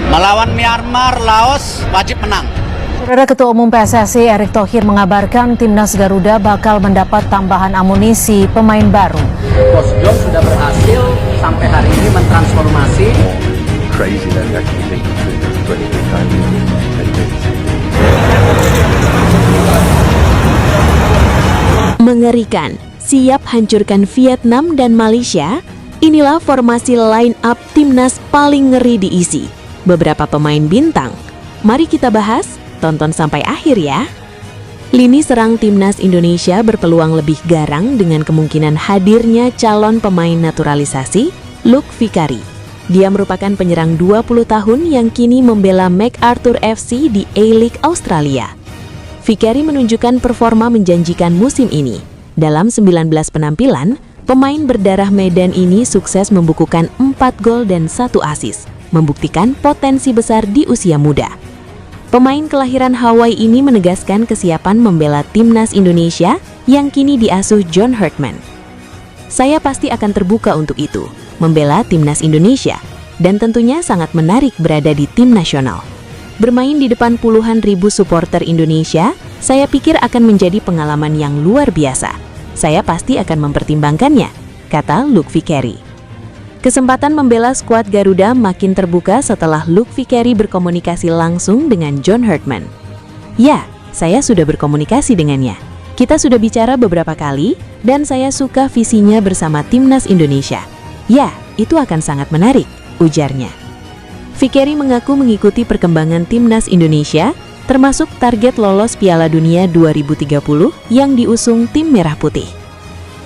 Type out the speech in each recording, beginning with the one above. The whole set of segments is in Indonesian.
Melawan Myanmar, Laos wajib menang. Saudara Ketua Umum PSSI Erick Thohir mengabarkan timnas Garuda bakal mendapat tambahan amunisi pemain baru. Coach John sudah berhasil sampai hari ini mentransformasi. Crazy that we actually think it's 23 times. Mengerikan, siap hancurkan Vietnam dan Malaysia. Inilah formasi line up timnas paling ngeri diisi. Beberapa pemain bintang. Mari kita bahas, tonton sampai akhir ya. Lini serang timnas Indonesia berpeluang lebih garang dengan kemungkinan hadirnya calon pemain naturalisasi, Luke Vicari. Dia merupakan penyerang 20 tahun yang kini membela MacArthur FC di A-League Australia. Vicari menunjukkan performa menjanjikan musim ini. Dalam 19 penampilan, pemain berdarah Medan ini sukses membukukan 4 gol dan 1 assist, membuktikan potensi besar di usia muda. Pemain kelahiran Hawaii ini menegaskan kesiapan membela timnas Indonesia yang kini diasuh John Herdman. Saya pasti akan terbuka untuk itu, membela timnas Indonesia, dan tentunya sangat menarik berada di tim nasional. Bermain di depan puluhan ribu supporter Indonesia, saya pikir akan menjadi pengalaman yang luar biasa. Saya pasti akan mempertimbangkannya, kata Luke Vicari. Kesempatan membela skuad Garuda makin terbuka setelah Luke Vicari berkomunikasi langsung dengan John Herdman. Ya, saya sudah berkomunikasi dengannya. Kita sudah bicara beberapa kali, dan saya suka visinya bersama timnas Indonesia. Ya, itu akan sangat menarik, ujarnya. Vicari mengaku mengikuti perkembangan timnas Indonesia, termasuk target lolos Piala Dunia 2030 yang diusung tim Merah Putih.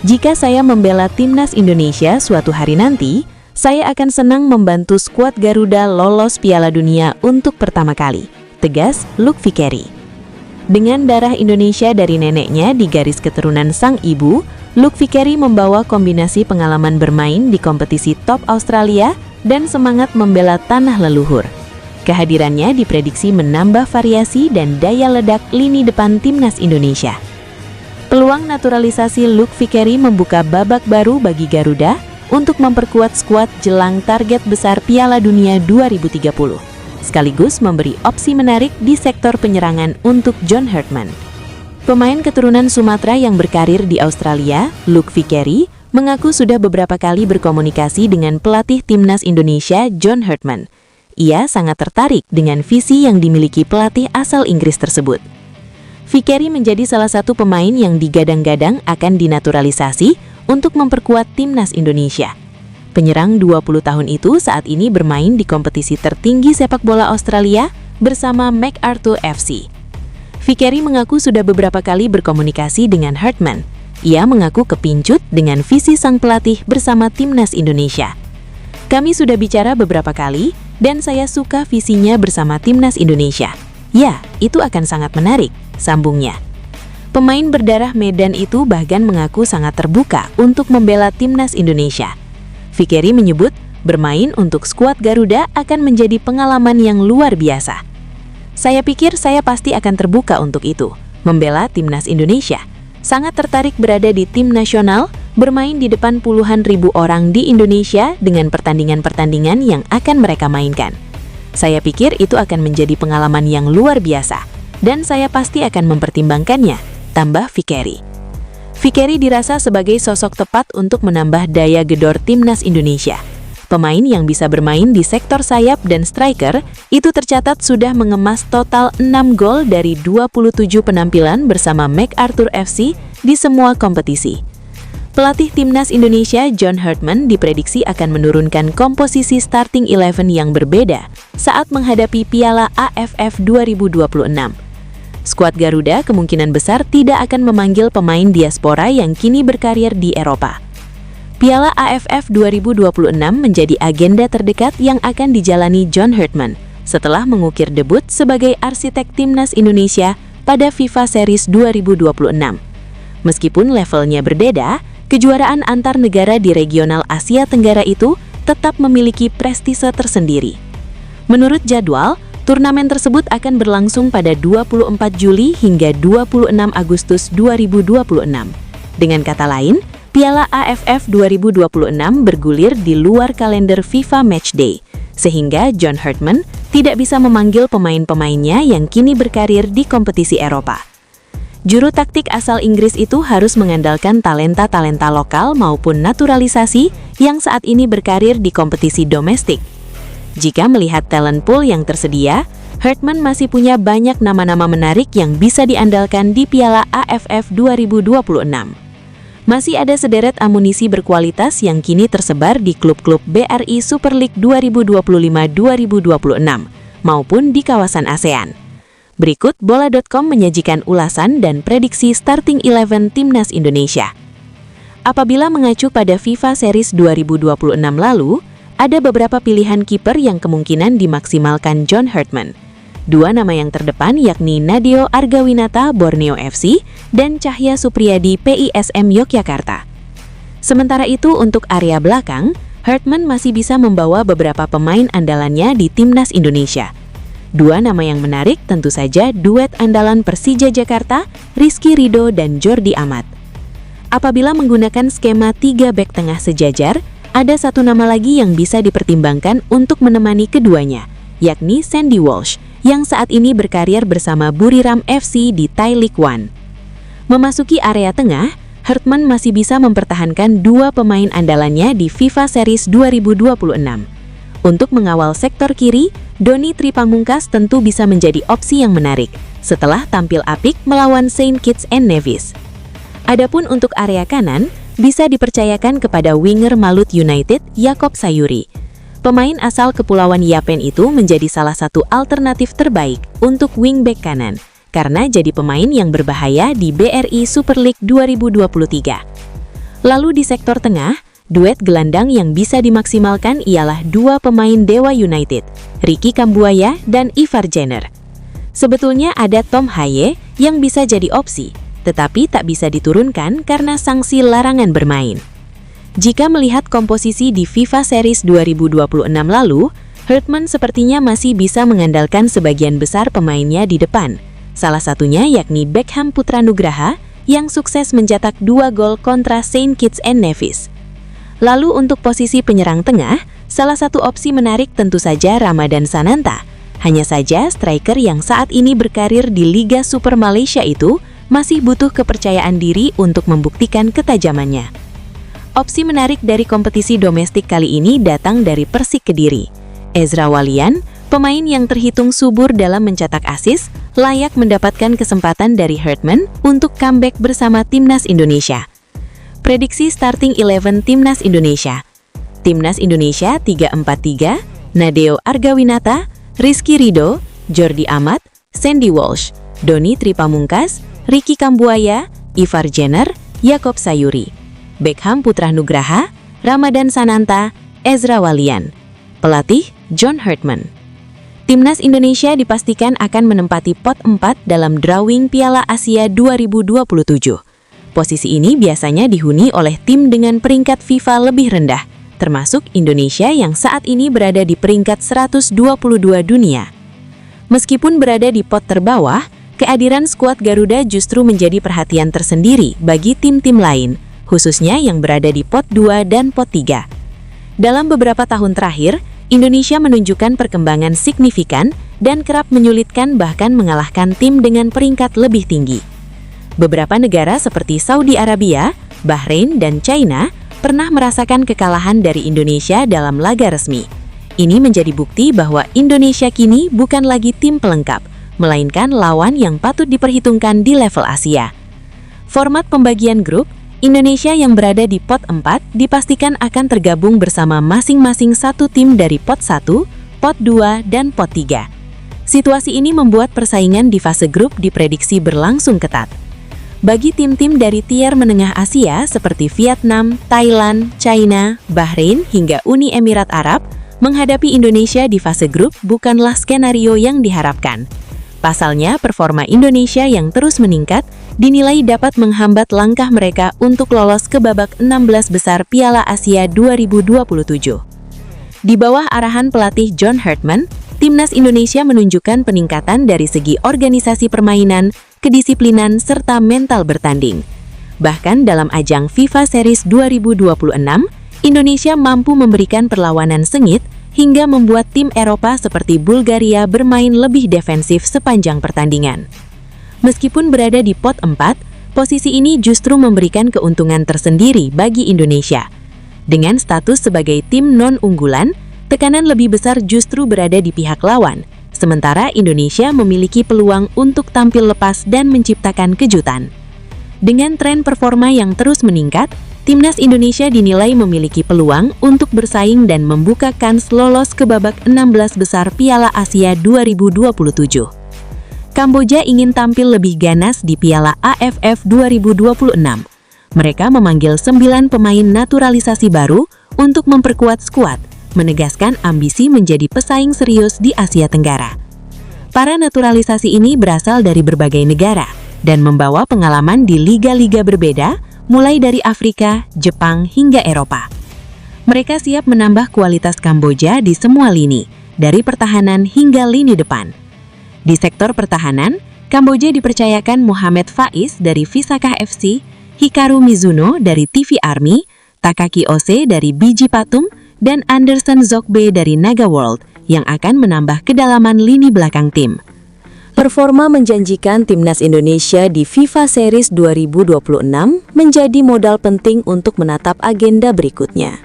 Jika saya membela timnas Indonesia suatu hari nanti, saya akan senang membantu skuad Garuda lolos Piala Dunia untuk pertama kali, tegas Luke Vicari. Dengan darah Indonesia dari neneknya di garis keturunan sang ibu, Luke Vicari membawa kombinasi pengalaman bermain di kompetisi top Australia dan semangat membela tanah leluhur. Kehadirannya diprediksi menambah variasi dan daya ledak lini depan timnas Indonesia. Peluang naturalisasi Luke Vicari membuka babak baru bagi Garuda untuk memperkuat skuad jelang target besar Piala Dunia 2030, sekaligus memberi opsi menarik di sektor penyerangan untuk John Herdman. Pemain keturunan Sumatera yang berkarir di Australia, Luke Vicari, mengaku sudah beberapa kali berkomunikasi dengan pelatih timnas Indonesia John Herdman. Ia sangat tertarik dengan visi yang dimiliki pelatih asal Inggris tersebut. Vicari menjadi salah satu pemain yang digadang-gadang akan dinaturalisasi untuk memperkuat timnas Indonesia. Penyerang 20 tahun itu saat ini bermain di kompetisi tertinggi sepak bola Australia bersama MacArthur FC. Vicari mengaku sudah beberapa kali berkomunikasi dengan Herdman. Ia mengaku kepincut dengan visi sang pelatih bersama timnas Indonesia. Kami sudah bicara beberapa kali, dan saya suka visinya bersama timnas Indonesia. Ya, itu akan sangat menarik, sambungnya. Pemain berdarah Medan itu bahkan mengaku sangat terbuka untuk membela timnas Indonesia. Vicari menyebut, bermain untuk skuad Garuda akan menjadi pengalaman yang luar biasa. Saya pikir saya pasti akan terbuka untuk itu, membela timnas Indonesia. Sangat tertarik berada di tim nasional, bermain di depan puluhan ribu orang di Indonesia dengan pertandingan-pertandingan yang akan mereka mainkan. Saya pikir itu akan menjadi pengalaman yang luar biasa, dan saya pasti akan mempertimbangkannya, tambah Vicari. Vicari dirasa sebagai sosok tepat untuk menambah daya gedor timnas Indonesia. Pemain yang bisa bermain di sektor sayap dan striker itu tercatat sudah mengemas total 6 gol dari 27 penampilan bersama MacArthur FC di semua kompetisi. Pelatih timnas Indonesia John Herdman diprediksi akan menurunkan komposisi starting 11 yang berbeda saat menghadapi Piala AFF 2026. Skuad Garuda kemungkinan besar tidak akan memanggil pemain diaspora yang kini berkarir di Eropa. Piala AFF 2026 menjadi agenda terdekat yang akan dijalani John Herdman setelah mengukir debut sebagai arsitek timnas Indonesia pada FIFA Series 2026. Meskipun levelnya berbeda, kejuaraan antar negara di regional Asia Tenggara itu tetap memiliki prestise tersendiri. Menurut jadwal, turnamen tersebut akan berlangsung pada 24 Juli hingga 26 Agustus 2026. Dengan kata lain, Piala AFF 2026 bergulir di luar kalender FIFA Matchday, sehingga John Herdman tidak bisa memanggil pemain-pemainnya yang kini berkarir di kompetisi Eropa. Juru taktik asal Inggris itu harus mengandalkan talenta-talenta lokal maupun naturalisasi yang saat ini berkarir di kompetisi domestik. Jika melihat talent pool yang tersedia, Hartman masih punya banyak nama-nama menarik yang bisa diandalkan di Piala AFF 2026. Masih ada sederet amunisi berkualitas yang kini tersebar di klub-klub BRI Super League 2025-2026 maupun di kawasan ASEAN. Berikut Bola.com menyajikan ulasan dan prediksi starting 11 Timnas Indonesia. Apabila mengacu pada FIFA Series 2026 lalu, ada beberapa pilihan kiper yang kemungkinan dimaksimalkan John Hartman. Dua nama yang terdepan yakni Nadeo Argawinata Borneo FC dan Cahya Supriyadi PISM Yogyakarta. Sementara itu untuk area belakang, Hartman masih bisa membawa beberapa pemain andalannya di Timnas Indonesia. Dua nama yang menarik tentu saja duet andalan Persija Jakarta, Rizky Ridho dan Jordi Amat. Apabila menggunakan skema 3 bek tengah sejajar, ada satu nama lagi yang bisa dipertimbangkan untuk menemani keduanya, yakni Sandy Walsh, yang saat ini berkarir bersama Buriram FC di Thai League One. Memasuki area tengah, Hartman masih bisa mempertahankan dua pemain andalannya di FIFA Series 2026. Untuk mengawal sektor kiri, Doni Tripamungkas tentu bisa menjadi opsi yang menarik setelah tampil apik melawan Saint Kitts and Nevis. Adapun untuk area kanan, bisa dipercayakan kepada winger Malut United Yaakob Sayuri. Pemain asal Kepulauan Yapen itu menjadi salah satu alternatif terbaik untuk wingback kanan karena jadi pemain yang berbahaya di BRI Super League 2023. Lalu di sektor tengah, duet gelandang yang bisa dimaksimalkan ialah dua pemain Dewa United, Ricky Kambuaya dan Ivar Jenner. Sebetulnya ada Tom Haye yang bisa jadi opsi, tetapi tak bisa diturunkan karena sanksi larangan bermain. Jika melihat komposisi di FIFA Series 2026 lalu, Hartman sepertinya masih bisa mengandalkan sebagian besar pemainnya di depan. Salah satunya yakni Beckham Putranugraha yang sukses mencetak 2 gol kontra Saint Kitts and Nevis. Lalu untuk posisi penyerang tengah, salah satu opsi menarik tentu saja Ramadan Sananta. Hanya saja striker yang saat ini berkarir di Liga Super Malaysia itu masih butuh kepercayaan diri untuk membuktikan ketajamannya. Opsi menarik dari kompetisi domestik kali ini datang dari Persik Kediri. Ezra Walian, pemain yang terhitung subur dalam mencetak assist, layak mendapatkan kesempatan dari Hartman untuk comeback bersama Timnas Indonesia. Prediksi starting 11 Timnas Indonesia. Timnas Indonesia 3-4-3, Nadeo Argawinata, Rizky Ridho, Jordi Amat, Sandy Walsh, Doni Tripamungkas, Ricky Kambuaya, Ivar Jenner, Yaakob Sayuri, Beckham Putranugraha, Ramadan Sananta, Ezra Walian. Pelatih John Hartman. Timnas Indonesia dipastikan akan menempati pot 4 dalam drawing Piala Asia 2027. Posisi ini biasanya dihuni oleh tim dengan peringkat FIFA lebih rendah, termasuk Indonesia yang saat ini berada di peringkat 122 dunia. Meskipun berada di pot terbawah, kehadiran skuad Garuda justru menjadi perhatian tersendiri bagi tim-tim lain, khususnya yang berada di pot 2 dan pot 3. Dalam beberapa tahun terakhir, Indonesia menunjukkan perkembangan signifikan dan kerap menyulitkan bahkan mengalahkan tim dengan peringkat lebih tinggi. Beberapa negara seperti Saudi Arabia, Bahrain, dan China pernah merasakan kekalahan dari Indonesia dalam laga resmi. Ini menjadi bukti bahwa Indonesia kini bukan lagi tim pelengkap, melainkan lawan yang patut diperhitungkan di level Asia. Format pembagian grup, Indonesia yang berada di pot 4 dipastikan akan tergabung bersama masing-masing satu tim dari pot 1, pot 2, dan pot 3. Situasi ini membuat persaingan di fase grup diprediksi berlangsung ketat. Bagi tim-tim dari tier menengah Asia seperti Vietnam, Thailand, China, Bahrain, hingga Uni Emirat Arab, menghadapi Indonesia di fase grup bukanlah skenario yang diharapkan. Pasalnya, performa Indonesia yang terus meningkat dinilai dapat menghambat langkah mereka untuk lolos ke babak 16 besar Piala Asia 2027. Di bawah arahan pelatih John Hartman, Timnas Indonesia menunjukkan peningkatan dari segi organisasi permainan, kedisiplinan, serta mental bertanding. Bahkan dalam ajang FIFA Series 2026, Indonesia mampu memberikan perlawanan sengit hingga membuat tim Eropa seperti Bulgaria bermain lebih defensif sepanjang pertandingan. Meskipun berada di pot 4, posisi ini justru memberikan keuntungan tersendiri bagi Indonesia. Dengan status sebagai tim non-unggulan, tekanan lebih besar justru berada di pihak lawan, sementara Indonesia memiliki peluang untuk tampil lepas dan menciptakan kejutan. Dengan tren performa yang terus meningkat, Timnas Indonesia dinilai memiliki peluang untuk bersaing dan membuka kans lolos ke babak 16 besar Piala Asia 2027. Kamboja ingin tampil lebih ganas di Piala AFF 2026. Mereka memanggil 9 pemain naturalisasi baru untuk memperkuat skuad, menegaskan ambisi menjadi pesaing serius di Asia Tenggara. Para naturalisasi ini berasal dari berbagai negara dan membawa pengalaman di liga-liga berbeda, mulai dari Afrika, Jepang, hingga Eropa. Mereka siap menambah kualitas Kamboja di semua lini, dari pertahanan hingga lini depan. Di sektor pertahanan, Kamboja dipercayakan Mohamed Faiz dari Visakah FC, Hikaru Mizuno dari TV Army, Takaki Ose dari Biji Patum, dan Anderson Zokbe dari Naga World yang akan menambah kedalaman lini belakang tim. Performa menjanjikan Timnas Indonesia di FIFA Series 2026 menjadi modal penting untuk menatap agenda berikutnya.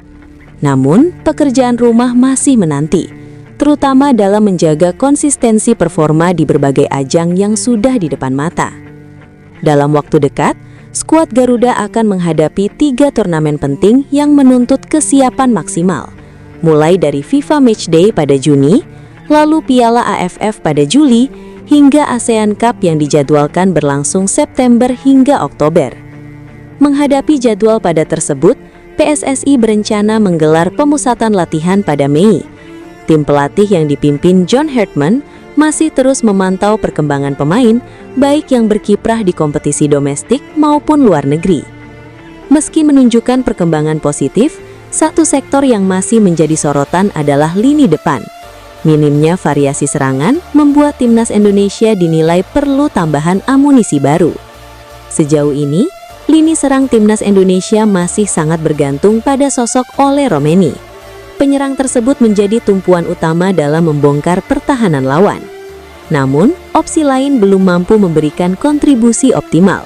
Namun, pekerjaan rumah masih menanti, terutama dalam menjaga konsistensi performa di berbagai ajang yang sudah di depan mata. Dalam waktu dekat, skuad Garuda akan menghadapi 3 turnamen penting yang menuntut kesiapan maksimal, mulai dari FIFA Matchday pada Juni, lalu Piala AFF pada Juli, hingga ASEAN Cup yang dijadwalkan berlangsung September hingga Oktober. Menghadapi jadwal pada tersebut, PSSI berencana menggelar pemusatan latihan pada Mei. Tim pelatih yang dipimpin John Hartman masih terus memantau perkembangan pemain, baik yang berkiprah di kompetisi domestik maupun luar negeri. Meski menunjukkan perkembangan positif, satu sektor yang masih menjadi sorotan adalah lini depan. Minimnya variasi serangan membuat Timnas Indonesia dinilai perlu tambahan amunisi baru. Sejauh ini, lini serang Timnas Indonesia masih sangat bergantung pada sosok Ole Romeni. Penyerang tersebut menjadi tumpuan utama dalam membongkar pertahanan lawan. Namun, opsi lain belum mampu memberikan kontribusi optimal.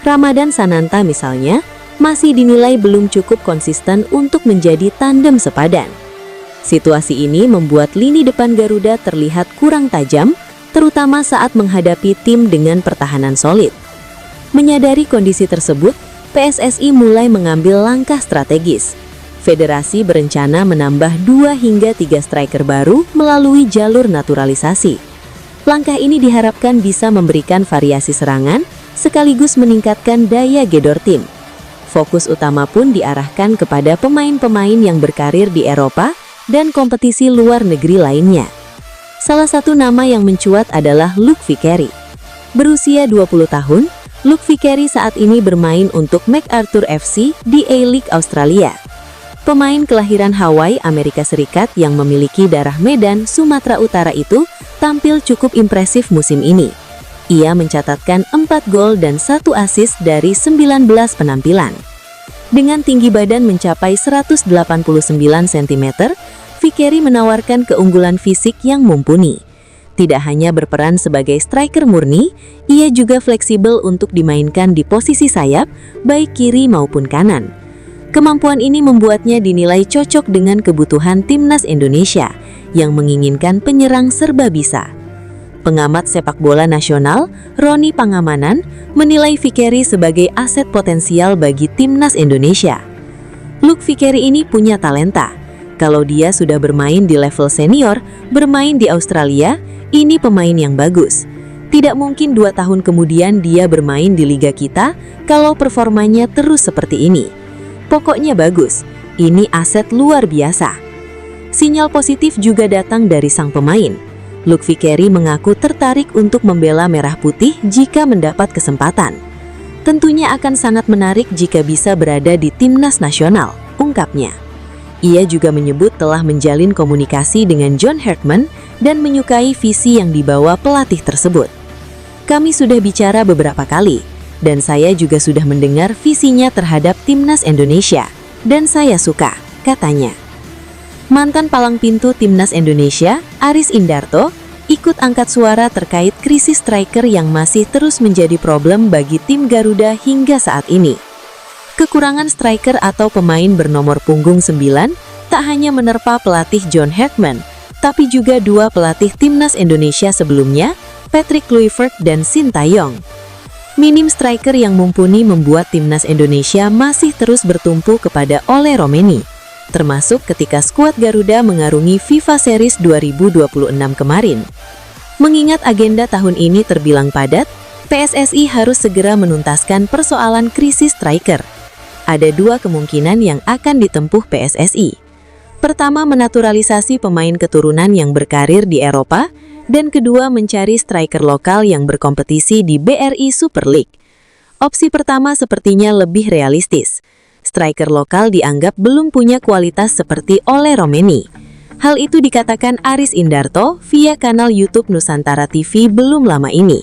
Ramadan Sananta misalnya, masih dinilai belum cukup konsisten untuk menjadi tandem sepadan. Situasi ini membuat lini depan Garuda terlihat kurang tajam, terutama saat menghadapi tim dengan pertahanan solid. Menyadari kondisi tersebut, PSSI mulai mengambil langkah strategis. Federasi berencana menambah 2 hingga 3 striker baru melalui jalur naturalisasi. Langkah ini diharapkan bisa memberikan variasi serangan, sekaligus meningkatkan daya gedor tim. Fokus utama pun diarahkan kepada pemain-pemain yang berkarir di Eropa dan kompetisi luar negeri lainnya. Salah satu nama yang mencuat adalah Luke Vickery. Berusia 20 tahun, Luke Vickery saat ini bermain untuk MacArthur FC di A-League Australia. Pemain kelahiran Hawaii, Amerika Serikat yang memiliki darah Medan, Sumatera Utara itu tampil cukup impresif musim ini. Ia mencatatkan 4 gol dan 1 assist dari 19 penampilan. Dengan tinggi badan mencapai 189 cm, Vickery menawarkan keunggulan fisik yang mumpuni. Tidak hanya berperan sebagai striker murni, ia juga fleksibel untuk dimainkan di posisi sayap, baik kiri maupun kanan. Kemampuan ini membuatnya dinilai cocok dengan kebutuhan Timnas Indonesia yang menginginkan penyerang serba bisa. Pengamat sepak bola nasional, Roni Pangamanan, menilai Vickery sebagai aset potensial bagi Timnas Indonesia. Luke Vickery ini punya talenta. Kalau dia sudah bermain di level senior, bermain di Australia, ini pemain yang bagus. Tidak mungkin 2 tahun kemudian dia bermain di liga kita kalau performanya terus seperti ini. Pokoknya bagus, ini aset luar biasa. Sinyal positif juga datang dari sang pemain. Luke Vickery mengaku tertarik untuk membela Merah Putih jika mendapat kesempatan. Tentunya akan sangat menarik jika bisa berada di Timnas Nasional, ungkapnya. Ia juga menyebut telah menjalin komunikasi dengan John Hartman dan menyukai visi yang dibawa pelatih tersebut. Kami sudah bicara beberapa kali, dan saya juga sudah mendengar visinya terhadap Timnas Indonesia, dan saya suka, katanya. Mantan palang pintu Timnas Indonesia, Aris Indarto, ikut angkat suara terkait krisis striker yang masih terus menjadi problem bagi tim Garuda hingga saat ini. Kekurangan striker atau pemain bernomor punggung 9 tak hanya menerpa pelatih John Hartman, tapi juga dua pelatih Timnas Indonesia sebelumnya, Patrick Kluivert dan Sintayong. Minim striker yang mumpuni membuat Timnas Indonesia masih terus bertumpu kepada Ole Romeni, termasuk ketika skuad Garuda mengarungi FIFA Series 2026 kemarin. Mengingat agenda tahun ini terbilang padat, PSSI harus segera menuntaskan persoalan krisis striker. Ada dua kemungkinan yang akan ditempuh PSSI. Pertama, menaturalisasi pemain keturunan yang berkarir di Eropa, dan kedua, mencari striker lokal yang berkompetisi di BRI Super League. Opsi pertama sepertinya lebih realistis. Striker lokal dianggap belum punya kualitas seperti Ole Romeni. Hal itu dikatakan Aris Indarto via kanal YouTube Nusantara TV belum lama ini.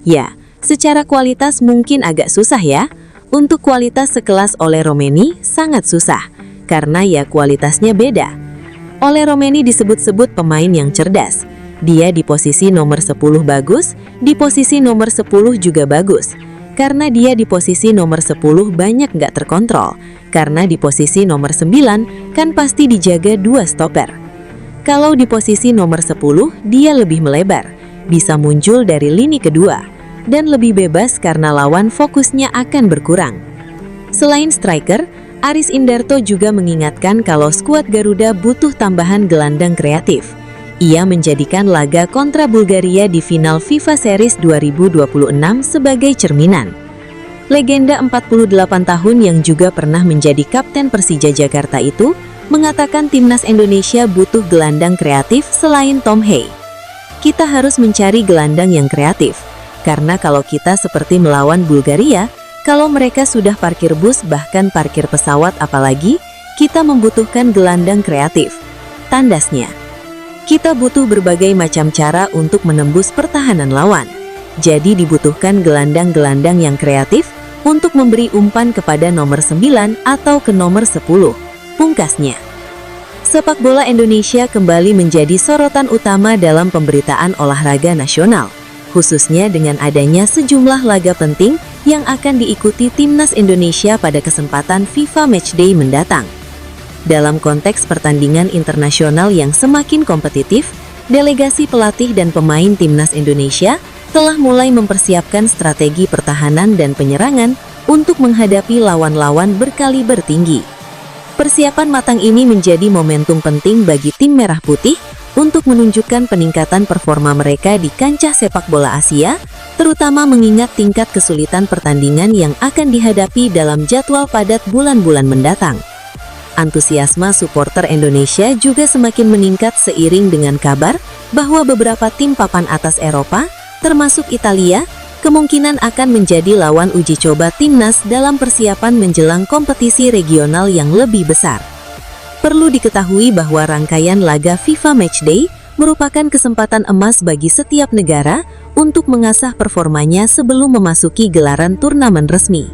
Ya, secara kualitas mungkin agak susah ya. Untuk kualitas sekelas Ole Romeni sangat susah, karena ya kualitasnya beda. Ole Romeni disebut-sebut pemain yang cerdas. Dia di posisi nomor 10 bagus, di posisi nomor 10 juga bagus. Karena dia di posisi nomor 10 banyak nggak terkontrol. Karena di posisi nomor 9 kan pasti dijaga dua stopper. Kalau di posisi nomor 10 dia lebih melebar, bisa muncul dari lini kedua, dan lebih bebas karena lawan fokusnya akan berkurang. Selain striker, Aris Indarto juga mengingatkan kalau skuad Garuda butuh tambahan gelandang kreatif. Ia menjadikan laga kontra Bulgaria di final FIFA Series 2026 sebagai cerminan. Legenda 48 tahun yang juga pernah menjadi kapten Persija Jakarta itu mengatakan Timnas Indonesia butuh gelandang kreatif selain Tom Hey. Kita harus mencari gelandang yang kreatif, karena kalau kita seperti melawan Bulgaria, kalau mereka sudah parkir bus bahkan parkir pesawat apalagi, kita membutuhkan gelandang kreatif. Tandasnya, kita butuh berbagai macam cara untuk menembus pertahanan lawan. Jadi dibutuhkan gelandang-gelandang yang kreatif untuk memberi umpan kepada nomor 9 atau ke nomor 10. Pungkasnya, sepak bola Indonesia kembali menjadi sorotan utama dalam pemberitaan olahraga nasional, khususnya dengan adanya sejumlah laga penting yang akan diikuti Timnas Indonesia pada kesempatan FIFA Matchday mendatang. Dalam konteks pertandingan internasional yang semakin kompetitif, delegasi pelatih dan pemain Timnas Indonesia telah mulai mempersiapkan strategi pertahanan dan penyerangan untuk menghadapi lawan-lawan berkaliber tinggi. Persiapan matang ini menjadi momentum penting bagi tim Merah Putih untuk menunjukkan peningkatan performa mereka di kancah sepak bola Asia, terutama mengingat tingkat kesulitan pertandingan yang akan dihadapi dalam jadwal padat bulan-bulan mendatang. Antusiasme supporter Indonesia juga semakin meningkat seiring dengan kabar bahwa beberapa tim papan atas Eropa, termasuk Italia, kemungkinan akan menjadi lawan uji coba Timnas dalam persiapan menjelang kompetisi regional yang lebih besar. Perlu diketahui bahwa rangkaian laga FIFA Matchday merupakan kesempatan emas bagi setiap negara untuk mengasah performanya sebelum memasuki gelaran turnamen resmi.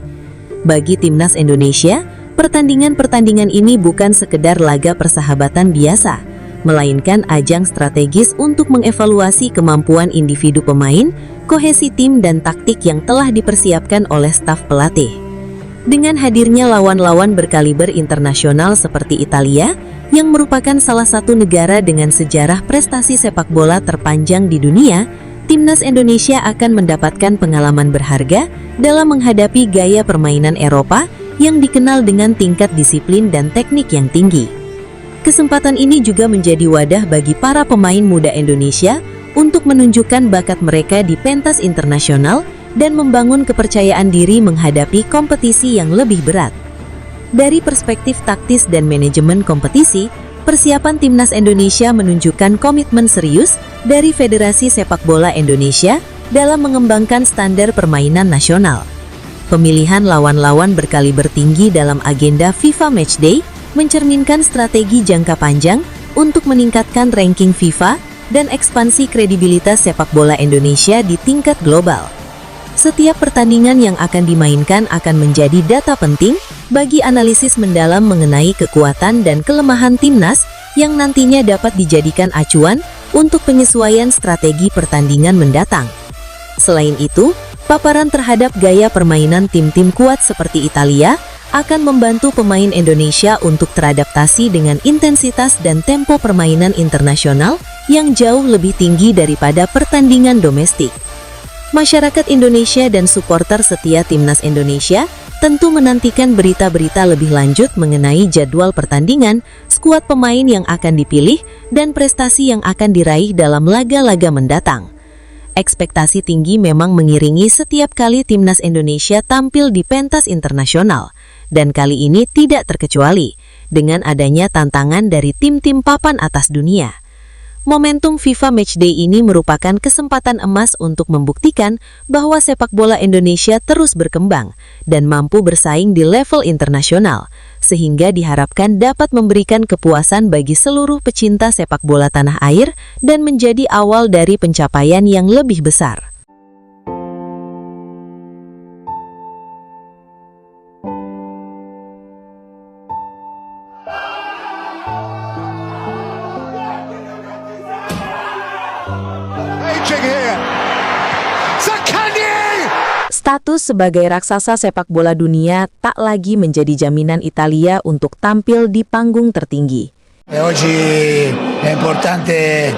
Bagi Timnas Indonesia, pertandingan-pertandingan ini bukan sekedar laga persahabatan biasa, melainkan ajang strategis untuk mengevaluasi kemampuan individu pemain, kohesi tim dan taktik yang telah dipersiapkan oleh staf pelatih. Dengan hadirnya lawan-lawan berkaliber internasional seperti Italia, yang merupakan salah satu negara dengan sejarah prestasi sepak bola terpanjang di dunia, Timnas Indonesia akan mendapatkan pengalaman berharga dalam menghadapi gaya permainan Eropa yang dikenal dengan tingkat disiplin dan teknik yang tinggi. Kesempatan ini juga menjadi wadah bagi para pemain muda Indonesia untuk menunjukkan bakat mereka di pentas internasional dan membangun kepercayaan diri menghadapi kompetisi yang lebih berat. Dari perspektif taktis dan manajemen kompetisi, persiapan Timnas Indonesia menunjukkan komitmen serius dari Federasi Sepak Bola Indonesia dalam mengembangkan standar permainan nasional. Pemilihan lawan-lawan berkaliber tinggi dalam agenda FIFA Matchday mencerminkan strategi jangka panjang untuk meningkatkan ranking FIFA dan ekspansi kredibilitas sepak bola Indonesia di tingkat global. Setiap pertandingan yang akan dimainkan akan menjadi data penting bagi analisis mendalam mengenai kekuatan dan kelemahan timnas yang nantinya dapat dijadikan acuan untuk penyesuaian strategi pertandingan mendatang. Selain itu, paparan terhadap gaya permainan tim-tim kuat seperti Italia akan membantu pemain Indonesia untuk teradaptasi dengan intensitas dan tempo permainan internasional yang jauh lebih tinggi daripada pertandingan domestik. Masyarakat Indonesia dan supporter setia Timnas Indonesia tentu menantikan berita-berita lebih lanjut mengenai jadwal pertandingan, skuad pemain yang akan dipilih, dan prestasi yang akan diraih dalam laga-laga mendatang. Ekspektasi tinggi memang mengiringi setiap kali Timnas Indonesia tampil di pentas internasional, dan kali ini tidak terkecuali dengan adanya tantangan dari tim-tim papan atas dunia. Momentum FIFA Matchday ini merupakan kesempatan emas untuk membuktikan bahwa sepak bola Indonesia terus berkembang dan mampu bersaing di level internasional, sehingga diharapkan dapat memberikan kepuasan bagi seluruh pecinta sepak bola tanah air dan menjadi awal dari pencapaian yang lebih besar. Status sebagai raksasa sepak bola dunia tak lagi menjadi jaminan Italia untuk tampil di panggung tertinggi. Oggi è importante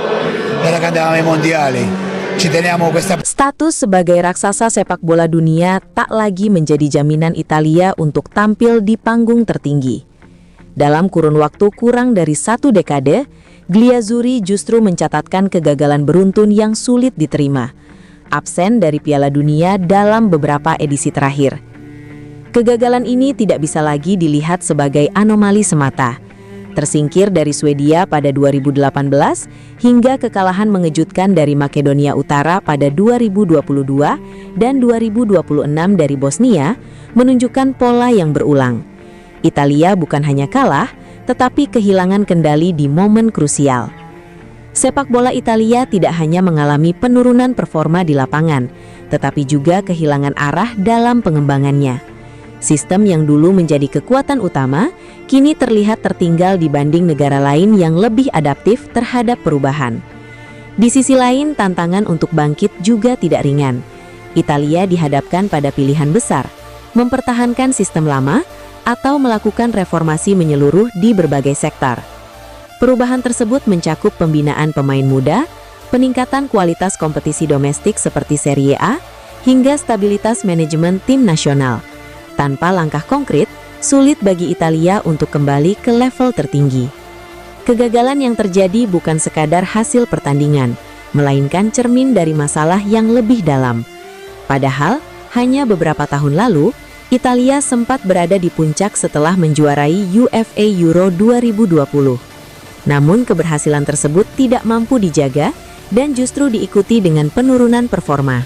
per la candidata ai mondiali. Ci teniamo questa. Status sebagai raksasa sepak bola dunia tak lagi menjadi jaminan Italia untuk tampil di panggung tertinggi. Dalam kurun waktu kurang dari 1 dekade, Glazuri justru mencatatkan kegagalan beruntun yang sulit diterima. Absen dari Piala Dunia dalam beberapa edisi terakhir. Kegagalan ini tidak bisa lagi dilihat sebagai anomali semata. Tersingkir dari Swedia pada 2018 hingga kekalahan mengejutkan dari Makedonia Utara pada 2022 dan 2026 dari Bosnia menunjukkan pola yang berulang. Italia bukan hanya kalah, tetapi kehilangan kendali di momen krusial. Sepak bola Italia tidak hanya mengalami penurunan performa di lapangan, tetapi juga kehilangan arah dalam pengembangannya. Sistem yang dulu menjadi kekuatan utama, kini terlihat tertinggal dibanding negara lain yang lebih adaptif terhadap perubahan. Di sisi lain, tantangan untuk bangkit juga tidak ringan. Italia dihadapkan pada pilihan besar, mempertahankan sistem lama atau melakukan reformasi menyeluruh di berbagai sektor. Perubahan tersebut mencakup pembinaan pemain muda, peningkatan kualitas kompetisi domestik seperti Serie A, hingga stabilitas manajemen tim nasional. Tanpa langkah konkret, sulit bagi Italia untuk kembali ke level tertinggi. Kegagalan yang terjadi bukan sekadar hasil pertandingan, melainkan cermin dari masalah yang lebih dalam. Padahal, hanya beberapa tahun lalu, Italia sempat berada di puncak setelah menjuarai UEFA Euro 2020. Namun keberhasilan tersebut tidak mampu dijaga dan justru diikuti dengan penurunan performa.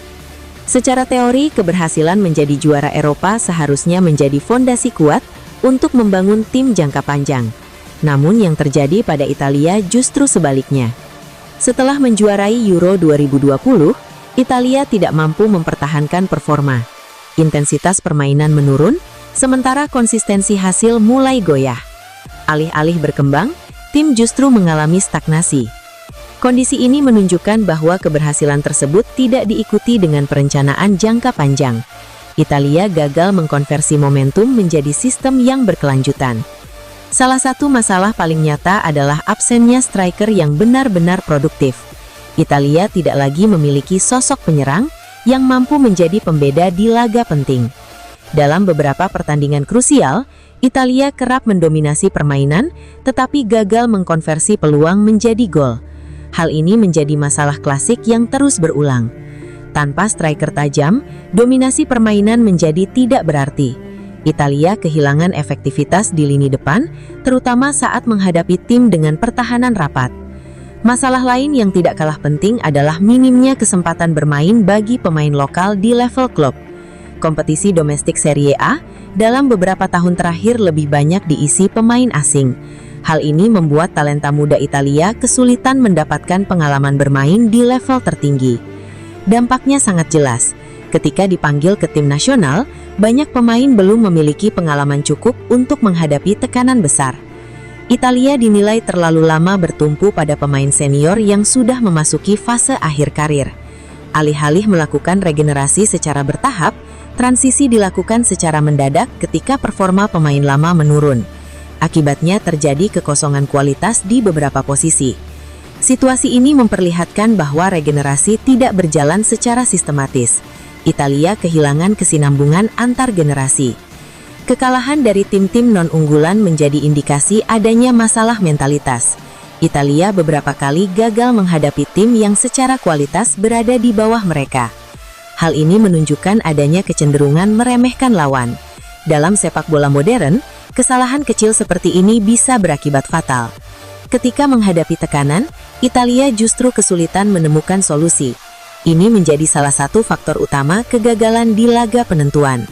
Secara teori, keberhasilan menjadi juara Eropa seharusnya menjadi fondasi kuat untuk membangun tim jangka panjang. Namun yang terjadi pada Italia justru sebaliknya. Setelah menjuarai Euro 2020, Italia tidak mampu mempertahankan performa. Intensitas permainan menurun, sementara konsistensi hasil mulai goyah. Alih-alih berkembang, tim justru mengalami stagnasi. Kondisi ini menunjukkan bahwa keberhasilan tersebut tidak diikuti dengan perencanaan jangka panjang. Italia gagal mengkonversi momentum menjadi sistem yang berkelanjutan. Salah satu masalah paling nyata adalah absennya striker yang benar-benar produktif. Italia tidak lagi memiliki sosok penyerang yang mampu menjadi pembeda di laga penting. Dalam beberapa pertandingan krusial, Italia kerap mendominasi permainan, tetapi gagal mengkonversi peluang menjadi gol. Hal ini menjadi masalah klasik yang terus berulang. Tanpa striker tajam, dominasi permainan menjadi tidak berarti. Italia kehilangan efektivitas di lini depan, terutama saat menghadapi tim dengan pertahanan rapat. Masalah lain yang tidak kalah penting adalah minimnya kesempatan bermain bagi pemain lokal di level klub. Kompetisi domestik Serie A dalam beberapa tahun terakhir lebih banyak diisi pemain asing. Hal ini membuat talenta muda Italia kesulitan mendapatkan pengalaman bermain di level tertinggi. Dampaknya sangat jelas. Ketika dipanggil ke tim nasional, banyak pemain belum memiliki pengalaman cukup untuk menghadapi tekanan besar. Italia dinilai terlalu lama bertumpu pada pemain senior yang sudah memasuki fase akhir karir. Alih-alih melakukan regenerasi secara bertahap, transisi dilakukan secara mendadak ketika performa pemain lama menurun. Akibatnya terjadi kekosongan kualitas di beberapa posisi. Situasi ini memperlihatkan bahwa regenerasi tidak berjalan secara sistematis. Italia kehilangan kesinambungan antar generasi. Kekalahan dari tim-tim non-unggulan menjadi indikasi adanya masalah mentalitas. Italia beberapa kali gagal menghadapi tim yang secara kualitas berada di bawah mereka. Hal ini menunjukkan adanya kecenderungan meremehkan lawan. Dalam sepak bola modern, kesalahan kecil seperti ini bisa berakibat fatal. Ketika menghadapi tekanan, Italia justru kesulitan menemukan solusi. Ini menjadi salah satu faktor utama kegagalan di laga penentuan.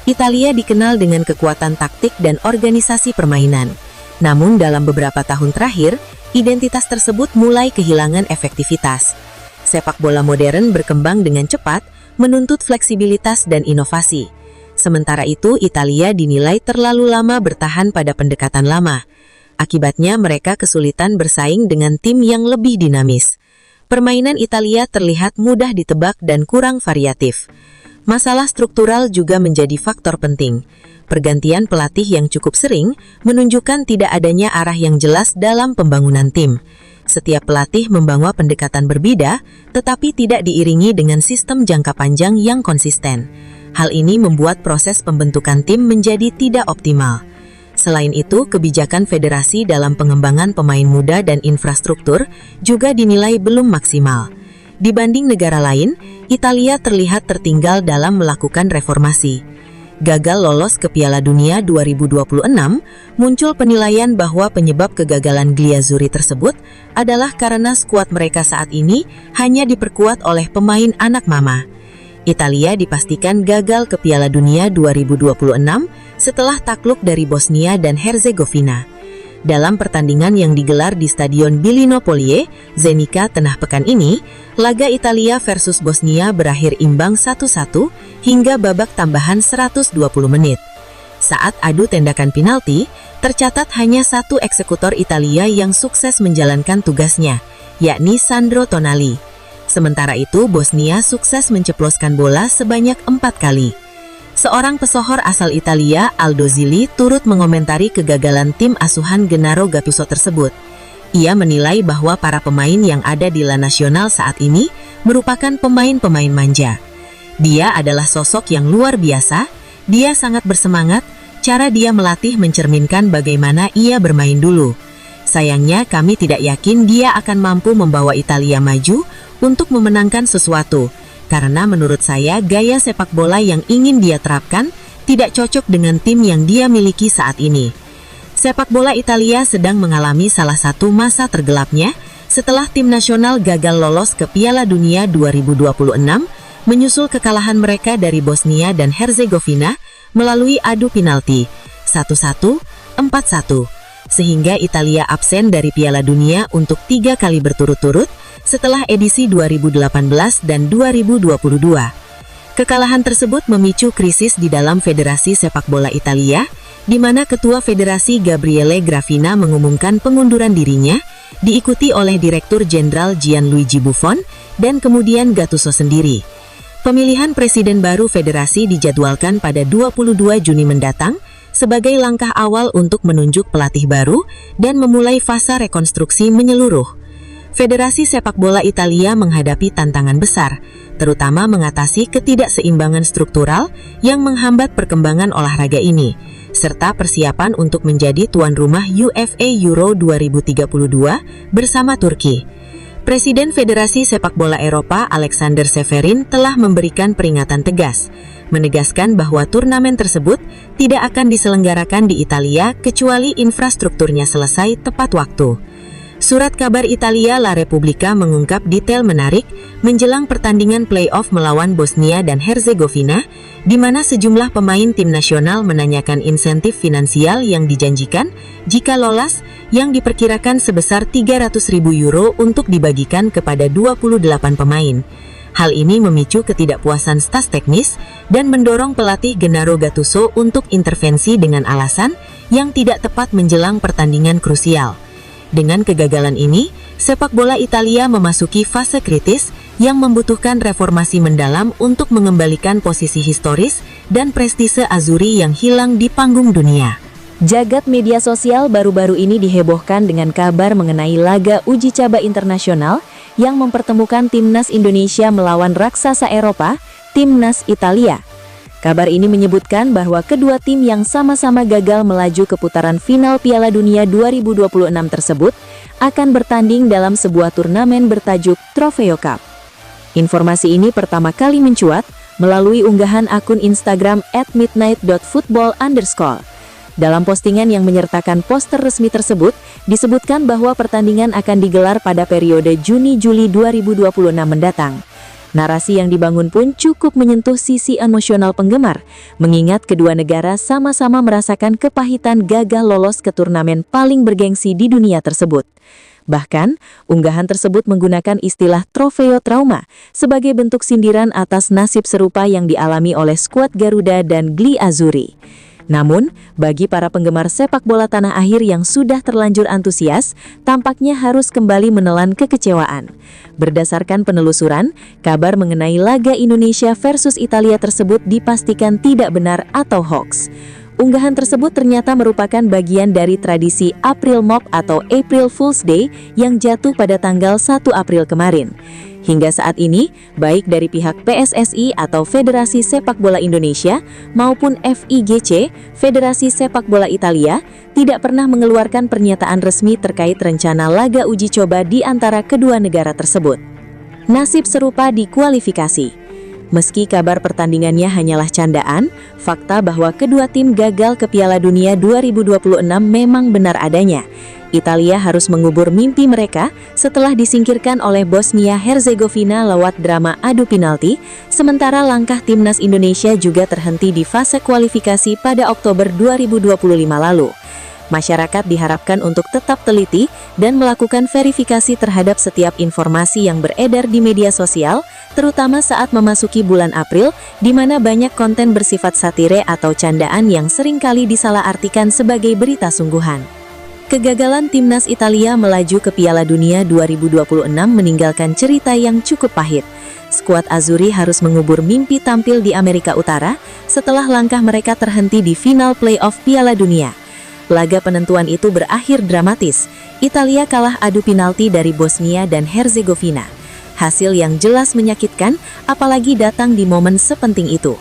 Italia dikenal dengan kekuatan taktik dan organisasi permainan. Namun dalam beberapa tahun terakhir, identitas tersebut mulai kehilangan efektivitas. Sepak bola modern berkembang dengan cepat, menuntut fleksibilitas dan inovasi. Sementara itu, Italia dinilai terlalu lama bertahan pada pendekatan lama. Akibatnya mereka kesulitan bersaing dengan tim yang lebih dinamis. Permainan Italia terlihat mudah ditebak dan kurang variatif. Masalah struktural juga menjadi faktor penting. Pergantian pelatih yang cukup sering menunjukkan tidak adanya arah yang jelas dalam pembangunan tim. Setiap pelatih membawa pendekatan berbeda, tetapi tidak diiringi dengan sistem jangka panjang yang konsisten. Hal ini membuat proses pembentukan tim menjadi tidak optimal. Selain itu, kebijakan federasi dalam pengembangan pemain muda dan infrastruktur juga dinilai belum maksimal. Dibanding negara lain, Italia terlihat tertinggal dalam melakukan reformasi. Gagal lolos ke Piala Dunia 2026, muncul penilaian bahwa penyebab kegagalan Glazuri tersebut adalah karena skuad mereka saat ini hanya diperkuat oleh pemain anak mama. Italia dipastikan gagal ke Piala Dunia 2026 setelah takluk dari Bosnia dan Herzegovina. Dalam pertandingan yang digelar di Stadion Bilino Polje, Zenica tengah pekan ini, laga Italia versus Bosnia berakhir imbang 1-1 hingga babak tambahan 120 menit. Saat adu tendakan penalti, tercatat hanya satu eksekutor Italia yang sukses menjalankan tugasnya, yakni Sandro Tonali. Sementara itu, Bosnia sukses menceploskan bola sebanyak 4 kali. Seorang pesohor asal Italia, Aldo Zilli, turut mengomentari kegagalan tim asuhan Gennaro Gattuso tersebut. Ia menilai bahwa para pemain yang ada di La Nacional saat ini merupakan pemain-pemain manja. Dia adalah sosok yang luar biasa, dia sangat bersemangat, cara dia melatih mencerminkan bagaimana ia bermain dulu. Sayangnya kami tidak yakin dia akan mampu membawa Italia maju untuk memenangkan sesuatu. Karena menurut saya gaya sepak bola yang ingin dia terapkan tidak cocok dengan tim yang dia miliki saat ini. Sepak bola Italia sedang mengalami salah satu masa tergelapnya setelah tim nasional gagal lolos ke Piala Dunia 2026 menyusul kekalahan mereka dari Bosnia dan Herzegovina melalui adu penalti 1-1, 4-1, sehingga Italia absen dari Piala Dunia untuk 3 kali berturut-turut setelah edisi 2018 dan 2022. Kekalahan tersebut memicu krisis di dalam Federasi Sepak Bola Italia, di mana Ketua Federasi Gabriele Gravina mengumumkan pengunduran dirinya, diikuti oleh Direktur Jenderal Gianluigi Buffon, dan kemudian Gattuso sendiri. Pemilihan presiden baru federasi dijadwalkan pada 22 Juni mendatang, sebagai langkah awal untuk menunjuk pelatih baru dan memulai fase rekonstruksi menyeluruh. Federasi Sepak Bola Italia menghadapi tantangan besar, terutama mengatasi ketidakseimbangan struktural yang menghambat perkembangan olahraga ini, serta persiapan untuk menjadi tuan rumah UEFA Euro 2032 bersama Turki. Presiden Federasi Sepak Bola Eropa Alexander Severin telah memberikan peringatan tegas, menegaskan bahwa turnamen tersebut tidak akan diselenggarakan di Italia kecuali infrastrukturnya selesai tepat waktu. Surat kabar Italia La Repubblica mengungkap detail menarik menjelang pertandingan play-off melawan Bosnia dan Herzegovina, di mana sejumlah pemain tim nasional menanyakan insentif finansial yang dijanjikan jika lolos, yang diperkirakan sebesar 300.000 euro untuk dibagikan kepada 28 pemain. Hal ini memicu ketidakpuasan staf teknis dan mendorong pelatih Gennaro Gattuso untuk intervensi dengan alasan yang tidak tepat menjelang pertandingan krusial. Dengan kegagalan ini, sepak bola Italia memasuki fase kritis yang membutuhkan reformasi mendalam untuk mengembalikan posisi historis dan prestise Azzurri yang hilang di panggung dunia. Jagat media sosial baru-baru ini dihebohkan dengan kabar mengenai laga uji coba internasional yang mempertemukan timnas Indonesia melawan raksasa Eropa, timnas Italia. Kabar ini menyebutkan bahwa kedua tim yang sama-sama gagal melaju ke putaran final Piala Dunia 2026 tersebut akan bertanding dalam sebuah turnamen bertajuk Trofeo Cup. Informasi ini pertama kali mencuat melalui unggahan akun Instagram @midnight.football_. Dalam postingan yang menyertakan poster resmi tersebut, disebutkan bahwa pertandingan akan digelar pada periode Juni-Juli 2026 mendatang. Narasi yang dibangun pun cukup menyentuh sisi emosional penggemar, mengingat kedua negara sama-sama merasakan kepahitan gagal lolos ke turnamen paling bergengsi di dunia tersebut. Bahkan, unggahan tersebut menggunakan istilah trofeo trauma sebagai bentuk sindiran atas nasib serupa yang dialami oleh skuad Garuda dan Gli Azzurri. Namun, bagi para penggemar sepak bola tanah air yang sudah terlanjur antusias, tampaknya harus kembali menelan kekecewaan. Berdasarkan penelusuran, kabar mengenai laga Indonesia versus Italia tersebut dipastikan tidak benar atau hoax. Unggahan tersebut ternyata merupakan bagian dari tradisi April Mop atau April Fool's Day yang jatuh pada tanggal 1 April kemarin. Hingga saat ini, baik dari pihak PSSI atau Federasi Sepak Bola Indonesia maupun FIGC, Federasi Sepak Bola Italia, tidak pernah mengeluarkan pernyataan resmi terkait rencana laga uji coba di antara kedua negara tersebut. Nasib serupa di kualifikasi. Meski kabar pertandingannya hanyalah candaan, fakta bahwa kedua tim gagal ke Piala Dunia 2026 memang benar adanya. Italia harus mengubur mimpi mereka setelah disingkirkan oleh Bosnia-Herzegovina lewat drama adu penalti, sementara langkah timnas Indonesia juga terhenti di fase kualifikasi pada Oktober 2025 lalu. Masyarakat diharapkan untuk tetap teliti dan melakukan verifikasi terhadap setiap informasi yang beredar di media sosial, terutama saat memasuki bulan April, di mana banyak konten bersifat satire atau candaan yang seringkali disalahartikan sebagai berita sungguhan. Kegagalan timnas Italia melaju ke Piala Dunia 2026 meninggalkan cerita yang cukup pahit. Skuad Azzurri harus mengubur mimpi tampil di Amerika Utara setelah langkah mereka terhenti di final playoff Piala Dunia. Laga penentuan itu berakhir dramatis. Italia kalah adu penalti dari Bosnia dan Herzegovina. Hasil yang jelas menyakitkan, apalagi datang di momen sepenting itu.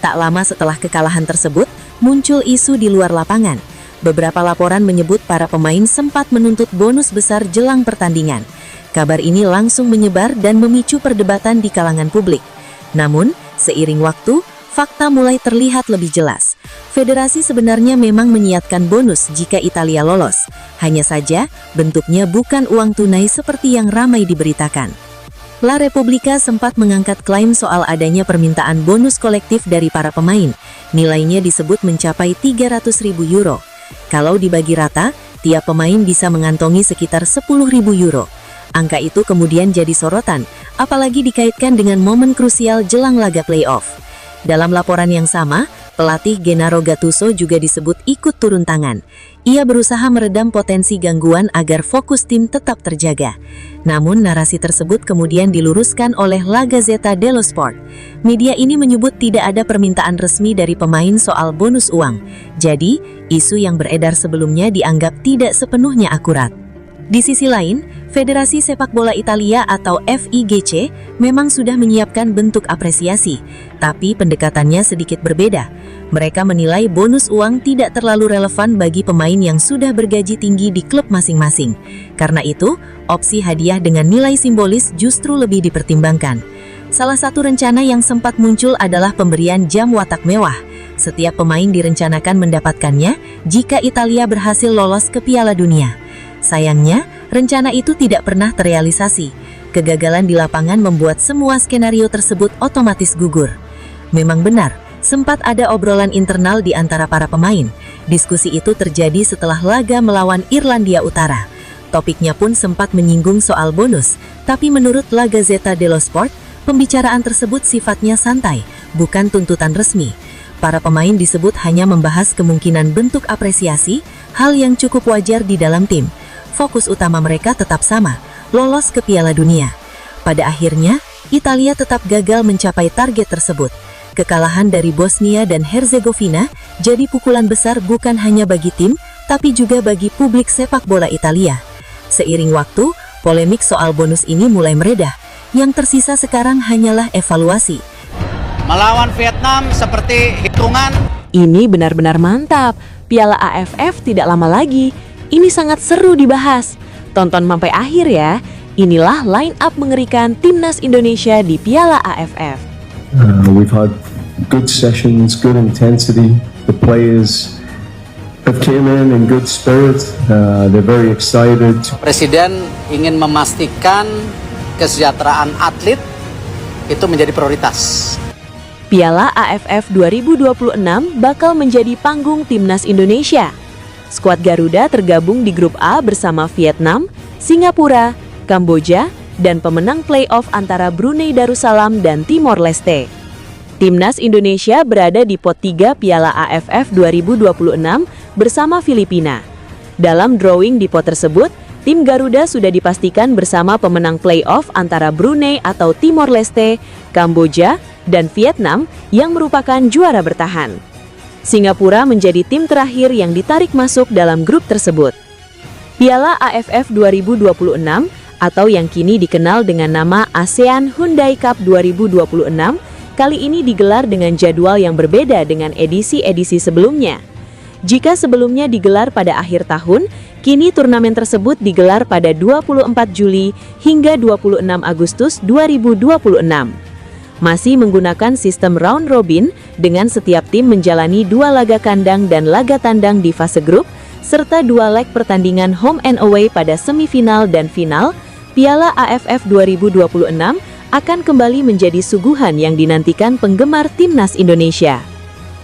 Tak lama setelah kekalahan tersebut, muncul isu di luar lapangan. Beberapa laporan menyebut para pemain sempat menuntut bonus besar jelang pertandingan. Kabar ini langsung menyebar dan memicu perdebatan di kalangan publik. Namun, seiring waktu, fakta mulai terlihat lebih jelas. Federasi sebenarnya memang menyiapkan bonus jika Italia lolos. Hanya saja, bentuknya bukan uang tunai seperti yang ramai diberitakan. La Repubblica sempat mengangkat klaim soal adanya permintaan bonus kolektif dari para pemain. Nilainya disebut mencapai 300.000 euro. Kalau dibagi rata, tiap pemain bisa mengantongi sekitar 10.000 euro. Angka itu kemudian jadi sorotan, apalagi dikaitkan dengan momen krusial jelang laga playoff. Dalam laporan yang sama, pelatih Gennaro Gattuso juga disebut ikut turun tangan. Ia berusaha meredam potensi gangguan agar fokus tim tetap terjaga. Namun narasi tersebut kemudian diluruskan oleh La Gazzetta dello Sport. Media ini menyebut tidak ada permintaan resmi dari pemain soal bonus uang. Jadi, isu yang beredar sebelumnya dianggap tidak sepenuhnya akurat. Di sisi lain, Federasi Sepak Bola Italia atau FIGC memang sudah menyiapkan bentuk apresiasi, tapi pendekatannya sedikit berbeda. Mereka menilai bonus uang tidak terlalu relevan bagi pemain yang sudah bergaji tinggi di klub masing-masing. Karena itu, opsi hadiah dengan nilai simbolis justru lebih dipertimbangkan. Salah satu rencana yang sempat muncul adalah pemberian jam watak mewah. Setiap pemain direncanakan mendapatkannya jika Italia berhasil lolos ke Piala Dunia. Sayangnya, rencana itu tidak pernah terrealisasi. Kegagalan di lapangan membuat semua skenario tersebut otomatis gugur. Memang benar, sempat ada obrolan internal di antara para pemain. Diskusi itu terjadi setelah laga melawan Irlandia Utara. Topiknya pun sempat menyinggung soal bonus, tapi menurut La Gazzetta dello Sport, Pembicaraan tersebut sifatnya santai, bukan tuntutan resmi. Para pemain disebut hanya membahas kemungkinan bentuk apresiasi, hal yang cukup wajar di dalam tim. Fokus utama mereka tetap sama, lolos ke Piala Dunia. Pada akhirnya, Italia tetap gagal mencapai target tersebut. Kekalahan dari Bosnia dan Herzegovina jadi pukulan besar bukan hanya bagi tim, tapi juga bagi publik sepak bola Italia. Seiring waktu, polemik soal bonus ini mulai meredah. Yang tersisa sekarang hanyalah evaluasi. Melawan Vietnam seperti hitungan. Ini benar-benar mantap. Piala AFF tidak lama lagi. Ini sangat seru dibahas. Tonton sampai akhir ya. Inilah line up mengerikan timnas Indonesia di Piala AFF. We've had good sessions, good intensity. The players have came in good spirit. They're very excited. Presiden ingin memastikan kesejahteraan atlet itu menjadi prioritas. Piala AFF 2026 bakal menjadi panggung timnas Indonesia. Skuad Garuda tergabung di grup A bersama Vietnam, Singapura, Kamboja, dan pemenang playoff antara Brunei Darussalam dan Timor Leste. Timnas Indonesia berada di pot 3 Piala AFF 2026 bersama Filipina. Dalam drawing di pot tersebut, tim Garuda sudah dipastikan bersama pemenang playoff antara Brunei atau Timor Leste, Kamboja, dan Vietnam yang merupakan juara bertahan. Singapura menjadi tim terakhir yang ditarik masuk dalam grup tersebut. Piala AFF 2026 atau yang kini dikenal dengan nama ASEAN Hyundai Cup 2026, kali ini digelar dengan jadwal yang berbeda dengan edisi-edisi sebelumnya. Jika sebelumnya digelar pada akhir tahun, kini turnamen tersebut digelar pada 24 Juli hingga 26 Agustus 2026. Masih menggunakan sistem round robin dengan setiap tim menjalani 2 laga kandang dan laga tandang di fase grup, serta 2 leg pertandingan home and away pada semifinal dan final. Piala AFF 2026 akan kembali menjadi suguhan yang dinantikan penggemar timnas Indonesia.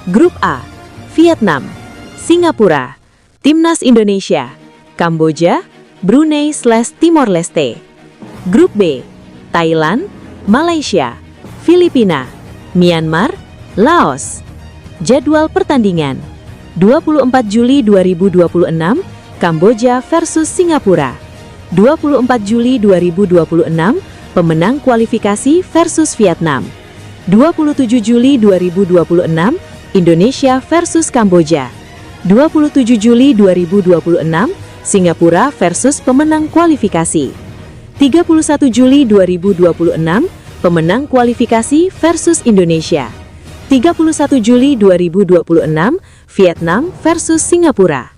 Grup A, Vietnam, Singapura, Timnas Indonesia, Kamboja, Brunei/Timor Leste. Grup B, Thailand, Malaysia, Filipina, Myanmar, Laos. Jadwal pertandingan 24 Juli 2026, Kamboja versus Singapura. 24 Juli 2026, pemenang kualifikasi versus Vietnam. 27 Juli 2026, Indonesia versus Kamboja. 27 Juli 2026, Singapura versus pemenang kualifikasi. 31 Juli 2026, pemenang kualifikasi versus Indonesia. 31 Juli 2026, Vietnam versus Singapura.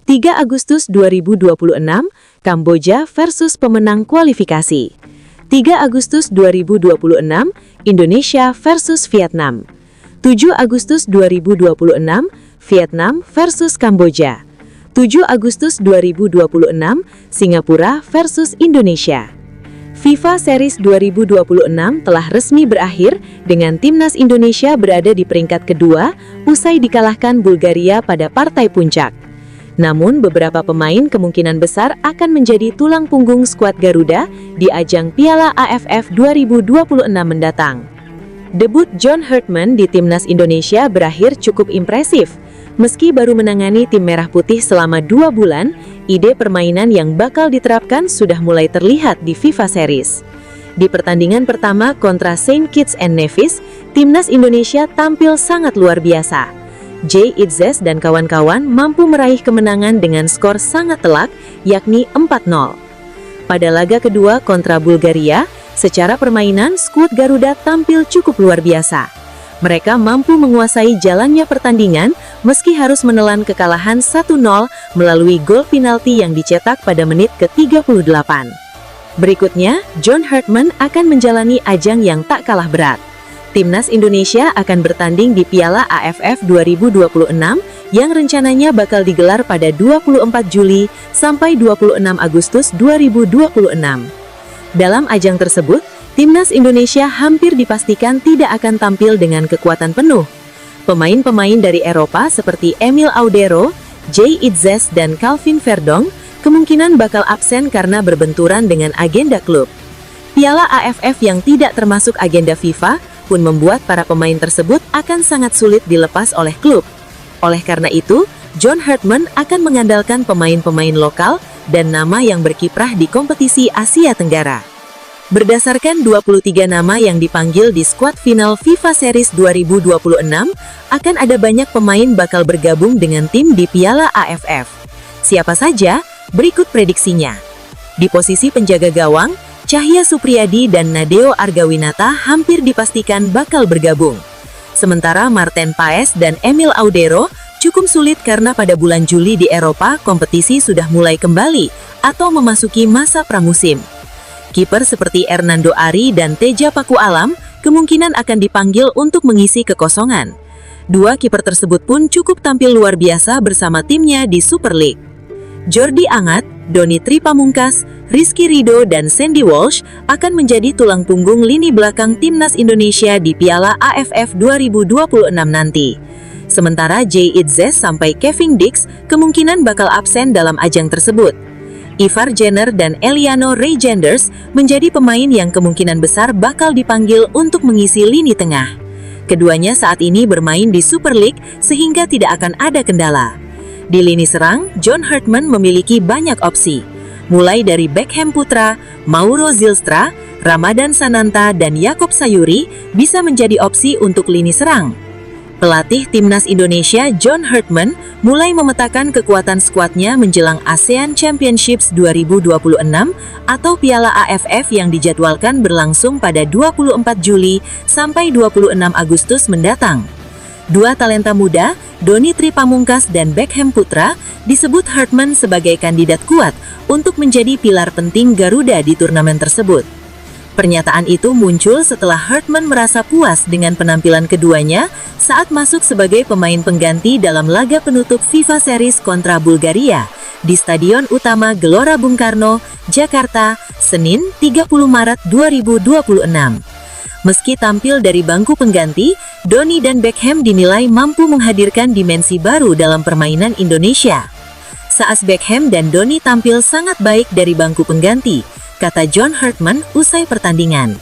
3 Agustus 2026, Kamboja versus pemenang kualifikasi. 3 Agustus 2026, Indonesia versus Vietnam. 7 Agustus 2026, Vietnam versus Kamboja. 7 Agustus 2026, Singapura versus Indonesia. FIFA Series 2026 telah resmi berakhir dengan timnas Indonesia berada di peringkat kedua usai dikalahkan Bulgaria pada partai puncak. Namun beberapa pemain kemungkinan besar akan menjadi tulang punggung skuad Garuda di ajang Piala AFF 2026 mendatang. Debut John Hartman di timnas Indonesia berakhir cukup impresif. Meski baru menangani tim merah putih selama 2 bulan, ide permainan yang bakal diterapkan sudah mulai terlihat di FIFA Series. Di pertandingan pertama kontra Saint Kitts and Nevis, timnas Indonesia tampil sangat luar biasa. Jay Itzes dan kawan-kawan mampu meraih kemenangan dengan skor sangat telak, yakni 4-0. Pada laga kedua kontra Bulgaria, secara permainan skuad Garuda tampil cukup luar biasa. Mereka mampu menguasai jalannya pertandingan meski harus menelan kekalahan 1-0 melalui gol penalti yang dicetak pada menit ke-38. Berikutnya, John Hartman akan menjalani ajang yang tak kalah berat. Timnas Indonesia akan bertanding di Piala AFF 2026 yang rencananya bakal digelar pada 24 Juli sampai 26 Agustus 2026. Dalam ajang tersebut, Timnas Indonesia hampir dipastikan tidak akan tampil dengan kekuatan penuh. Pemain-pemain dari Eropa seperti Emil Audero, Jay Itzes, dan Calvin Verdong kemungkinan bakal absen karena berbenturan dengan agenda klub. Piala AFF yang tidak termasuk agenda FIFA pun membuat para pemain tersebut akan sangat sulit dilepas oleh klub. Oleh karena itu, John Hartman akan mengandalkan pemain-pemain lokal dan nama yang berkiprah di kompetisi Asia Tenggara. Berdasarkan 23 nama yang dipanggil di skuad final FIFA Series 2026, akan ada banyak pemain bakal bergabung dengan tim di Piala AFF. Siapa saja? Berikut prediksinya. Di posisi penjaga gawang, Cahya Supriyadi dan Nadeo Argawinata hampir dipastikan bakal bergabung. Sementara Marten Paes dan Emil Audero cukup sulit karena pada bulan Juli di Eropa kompetisi sudah mulai kembali atau memasuki masa pramusim. Kiper seperti Hernando Ari dan Teja Paku Alam kemungkinan akan dipanggil untuk mengisi kekosongan. Dua kiper tersebut pun cukup tampil luar biasa bersama timnya di Super League. Jordi Angat, Doni Tri Pamungkas, Rizky Ridho, dan Sandy Walsh akan menjadi tulang punggung lini belakang Timnas Indonesia di Piala AFF 2026 nanti. Sementara Jay Itzes sampai Kevin Dix kemungkinan bakal absen dalam ajang tersebut. Ivar Jenner dan Eliano Reijenders menjadi pemain yang kemungkinan besar bakal dipanggil untuk mengisi lini tengah. Keduanya saat ini bermain di Super League sehingga tidak akan ada kendala. Di lini serang, John Hartman memiliki banyak opsi. Mulai dari Beckham Putra, Mauro Zylstra, Ramadan Sananta, dan Yakob Sayuri bisa menjadi opsi untuk lini serang. Pelatih Timnas Indonesia John Hartman mulai memetakan kekuatan skuadnya menjelang ASEAN Championships 2026 atau Piala AFF yang dijadwalkan berlangsung pada 24 Juli sampai 26 Agustus mendatang. Dua talenta muda, Doni Tri Pamungkas dan Beckham Putra, disebut Hartman sebagai kandidat kuat untuk menjadi pilar penting Garuda di turnamen tersebut. Pernyataan itu muncul setelah Hartman merasa puas dengan penampilan keduanya saat masuk sebagai pemain pengganti dalam laga penutup FIFA Series kontra Bulgaria di Stadion Utama Gelora Bung Karno, Jakarta, Senin 30 Maret 2026. Meski tampil dari bangku pengganti, Doni dan Beckham dinilai mampu menghadirkan dimensi baru dalam permainan Indonesia. Saat Beckham dan Doni tampil sangat baik dari bangku pengganti, kata John Hartman usai pertandingan.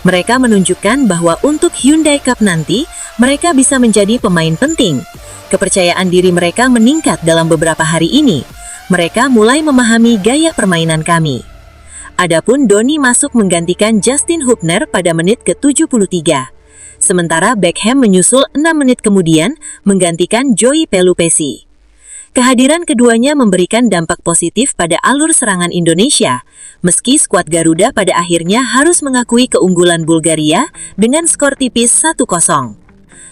Mereka menunjukkan bahwa untuk Hyundai Cup nanti, mereka bisa menjadi pemain penting. Kepercayaan diri mereka meningkat dalam beberapa hari ini. Mereka mulai memahami gaya permainan kami. Adapun Doni masuk menggantikan Justin Hubner pada menit ke-73. Sementara Beckham menyusul 6 menit kemudian menggantikan Joey Pelupesi. Kehadiran keduanya memberikan dampak positif pada alur serangan Indonesia, meski skuad Garuda pada akhirnya harus mengakui keunggulan Bulgaria dengan skor tipis 1-0.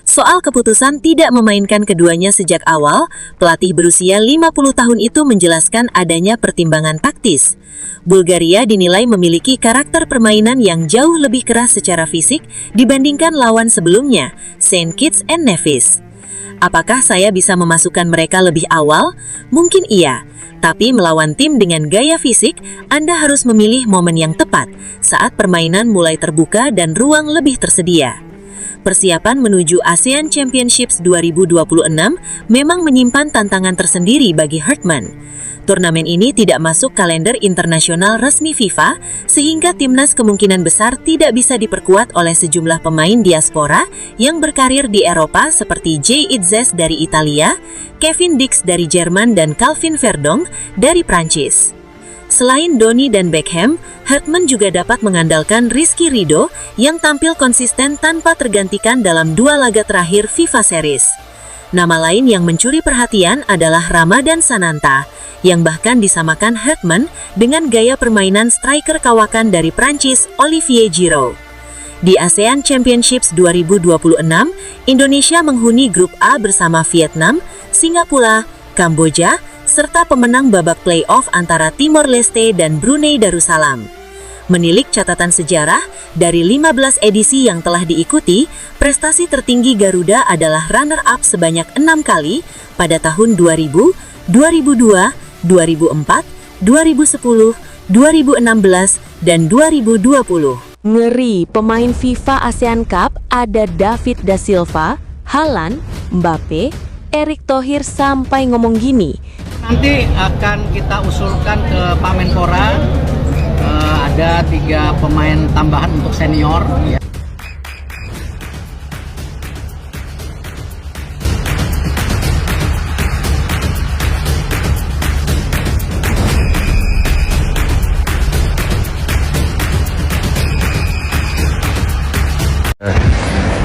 Soal keputusan tidak memainkan keduanya sejak awal, pelatih berusia 50 tahun itu menjelaskan adanya pertimbangan taktis. Bulgaria dinilai memiliki karakter permainan yang jauh lebih keras secara fisik dibandingkan lawan sebelumnya, Saint Kitts and Nevis. Apakah saya bisa memasukkan mereka lebih awal? Mungkin iya, tapi melawan tim dengan gaya fisik, Anda harus memilih momen yang tepat saat permainan mulai terbuka dan ruang lebih tersedia. Persiapan menuju ASEAN Championships 2026 memang menyimpan tantangan tersendiri bagi Hartman. Turnamen ini tidak masuk kalender internasional resmi FIFA, sehingga timnas kemungkinan besar tidak bisa diperkuat oleh sejumlah pemain diaspora yang berkarir di Eropa seperti Jay Itzes dari Italia, Kevin Dix dari Jerman, dan Calvin Verdong dari Prancis. Selain Doni dan Beckham, Hartman juga dapat mengandalkan Rizky Ridho yang tampil konsisten tanpa tergantikan dalam 2 laga terakhir FIFA Series. Nama lain yang mencuri perhatian adalah Ramadan Sananta, yang bahkan disamakan Hartman dengan gaya permainan striker kawakan dari Prancis Olivier Giroud. Di ASEAN Championships 2026, Indonesia menghuni grup A bersama Vietnam, Singapura, Kamboja, serta pemenang babak playoff antara Timor Leste dan Brunei Darussalam. Menilik catatan sejarah, dari 15 edisi yang telah diikuti, prestasi tertinggi Garuda adalah runner-up sebanyak 6 kali pada tahun 2000, 2002, 2004, 2010, 2016, dan 2020. Ngeri, pemain FIFA ASEAN Cup ada David da Silva, Haaland, Mbappe, Erick Thohir sampai ngomong gini. Nanti akan kita usulkan ke Pak Menpora, ada 3 pemain tambahan untuk senior. Ya.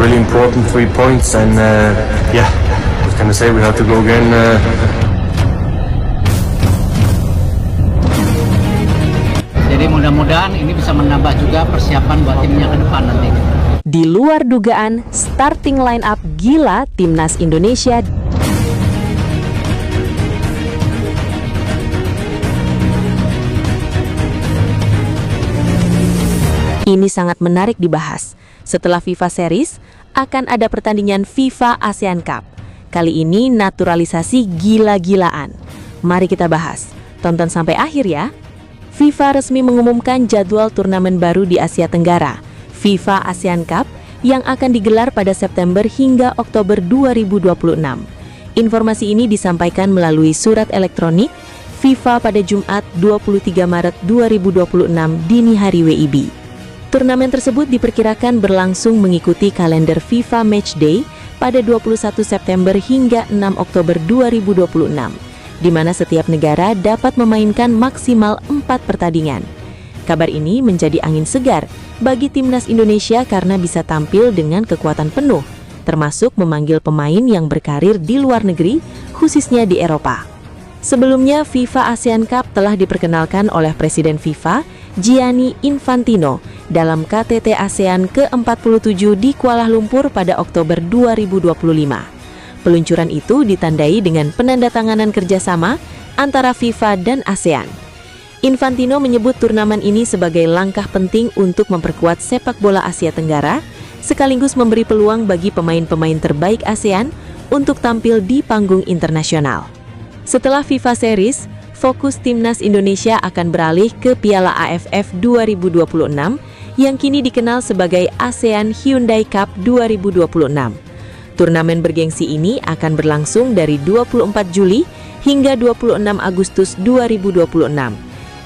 Really important 3 points, and yeah, what can I say? We have to go again. Jadi mudah-mudahan ini bisa menambah juga persiapan buat timnya ke depan nanti. Di luar dugaan, starting line up gila Timnas Indonesia ini sangat menarik dibahas. Setelah FIFA Series, akan ada pertandingan FIFA ASEAN Cup. Kali ini naturalisasi gila-gilaan. Mari kita bahas. Tonton sampai akhir ya. FIFA resmi mengumumkan jadwal turnamen baru di Asia Tenggara, FIFA ASEAN Cup, yang akan digelar pada September hingga Oktober 2026. Informasi ini disampaikan melalui surat elektronik FIFA pada Jumat 23 Maret 2026 dini hari WIB. Turnamen tersebut diperkirakan berlangsung mengikuti kalender FIFA Matchday pada 21 September hingga 6 Oktober 2026, di mana setiap negara dapat memainkan maksimal 4 pertandingan. Kabar ini menjadi angin segar bagi Timnas Indonesia karena bisa tampil dengan kekuatan penuh, termasuk memanggil pemain yang berkarir di luar negeri, khususnya di Eropa. Sebelumnya, FIFA ASEAN Cup telah diperkenalkan oleh Presiden FIFA, Gianni Infantino, dalam KTT ASEAN ke-47 di Kuala Lumpur pada Oktober 2025. Peluncuran itu ditandai dengan penandatanganan kerjasama antara FIFA dan ASEAN. Infantino menyebut turnamen ini sebagai langkah penting untuk memperkuat sepak bola Asia Tenggara, sekaligus memberi peluang bagi pemain-pemain terbaik ASEAN untuk tampil di panggung internasional. Setelah FIFA Series, fokus Timnas Indonesia akan beralih ke Piala AFF 2026 yang kini dikenal sebagai ASEAN Hyundai Cup 2026. Turnamen bergengsi ini akan berlangsung dari 24 Juli hingga 26 Agustus 2026.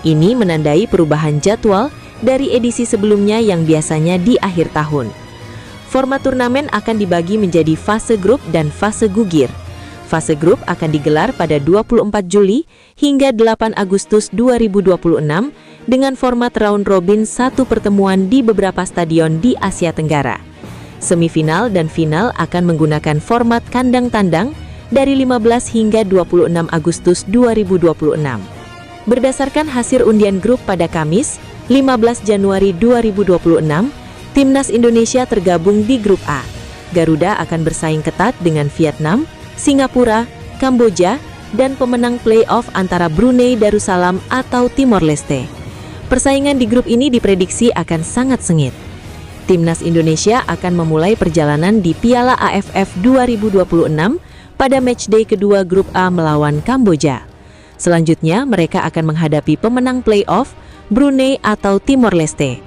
Ini menandai perubahan jadwal dari edisi sebelumnya yang biasanya di akhir tahun. Format turnamen akan dibagi menjadi fase grup dan fase gugir. Fase grup akan digelar pada 24 Juli hingga 8 Agustus 2026 dengan format round robin 1 pertemuan di beberapa stadion di Asia Tenggara. Semifinal dan final akan menggunakan format kandang tandang dari 15 hingga 26 Agustus 2026. Berdasarkan hasil undian grup pada Kamis, 15 Januari 2026, Timnas Indonesia tergabung di grup A. Garuda akan bersaing ketat dengan Vietnam, Singapura, Kamboja, dan pemenang play-off antara Brunei Darussalam atau Timor Leste. Persaingan di grup ini diprediksi akan sangat sengit. Timnas Indonesia akan memulai perjalanan di Piala AFF 2026 pada matchday kedua grup A melawan Kamboja. Selanjutnya, mereka akan menghadapi pemenang play-off, Brunei atau Timor Leste.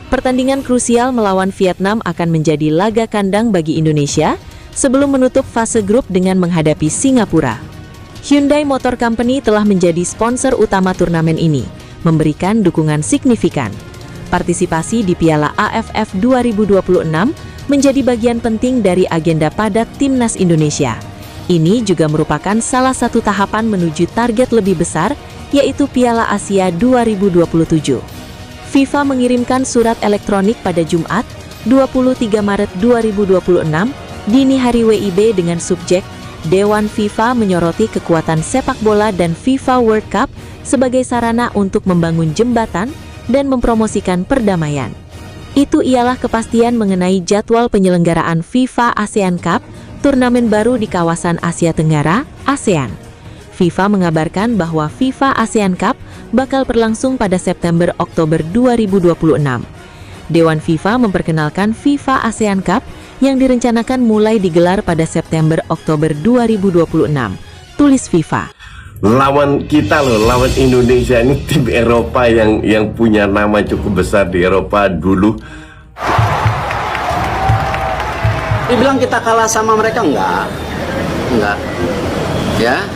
Pertandingan krusial melawan Vietnam akan menjadi laga kandang bagi Indonesia sebelum menutup fase grup dengan menghadapi Singapura. Hyundai Motor Company telah menjadi sponsor utama turnamen ini, memberikan dukungan signifikan. Partisipasi di Piala AFF 2026 menjadi bagian penting dari agenda padat Timnas Indonesia. Ini juga merupakan salah satu tahapan menuju target lebih besar, yaitu Piala Asia 2027. FIFA mengirimkan surat elektronik pada Jumat, 23 Maret 2026, dini hari WIB dengan subjek Dewan FIFA menyoroti kekuatan sepak bola dan FIFA World Cup sebagai sarana untuk membangun jembatan dan mempromosikan perdamaian. Itu ialah kepastian mengenai jadwal penyelenggaraan FIFA ASEAN Cup, turnamen baru di kawasan Asia Tenggara, ASEAN. FIFA mengabarkan bahwa FIFA ASEAN Cup bakal berlangsung pada September-Oktober 2026. Dewan FIFA memperkenalkan FIFA ASEAN Cup yang direncanakan mulai digelar pada September-Oktober 2026, tulis FIFA. Lawan kita loh, lawan Indonesia ini tim Eropa yang punya nama cukup besar di Eropa dulu. Dibilang kita kalah sama mereka enggak. Ya.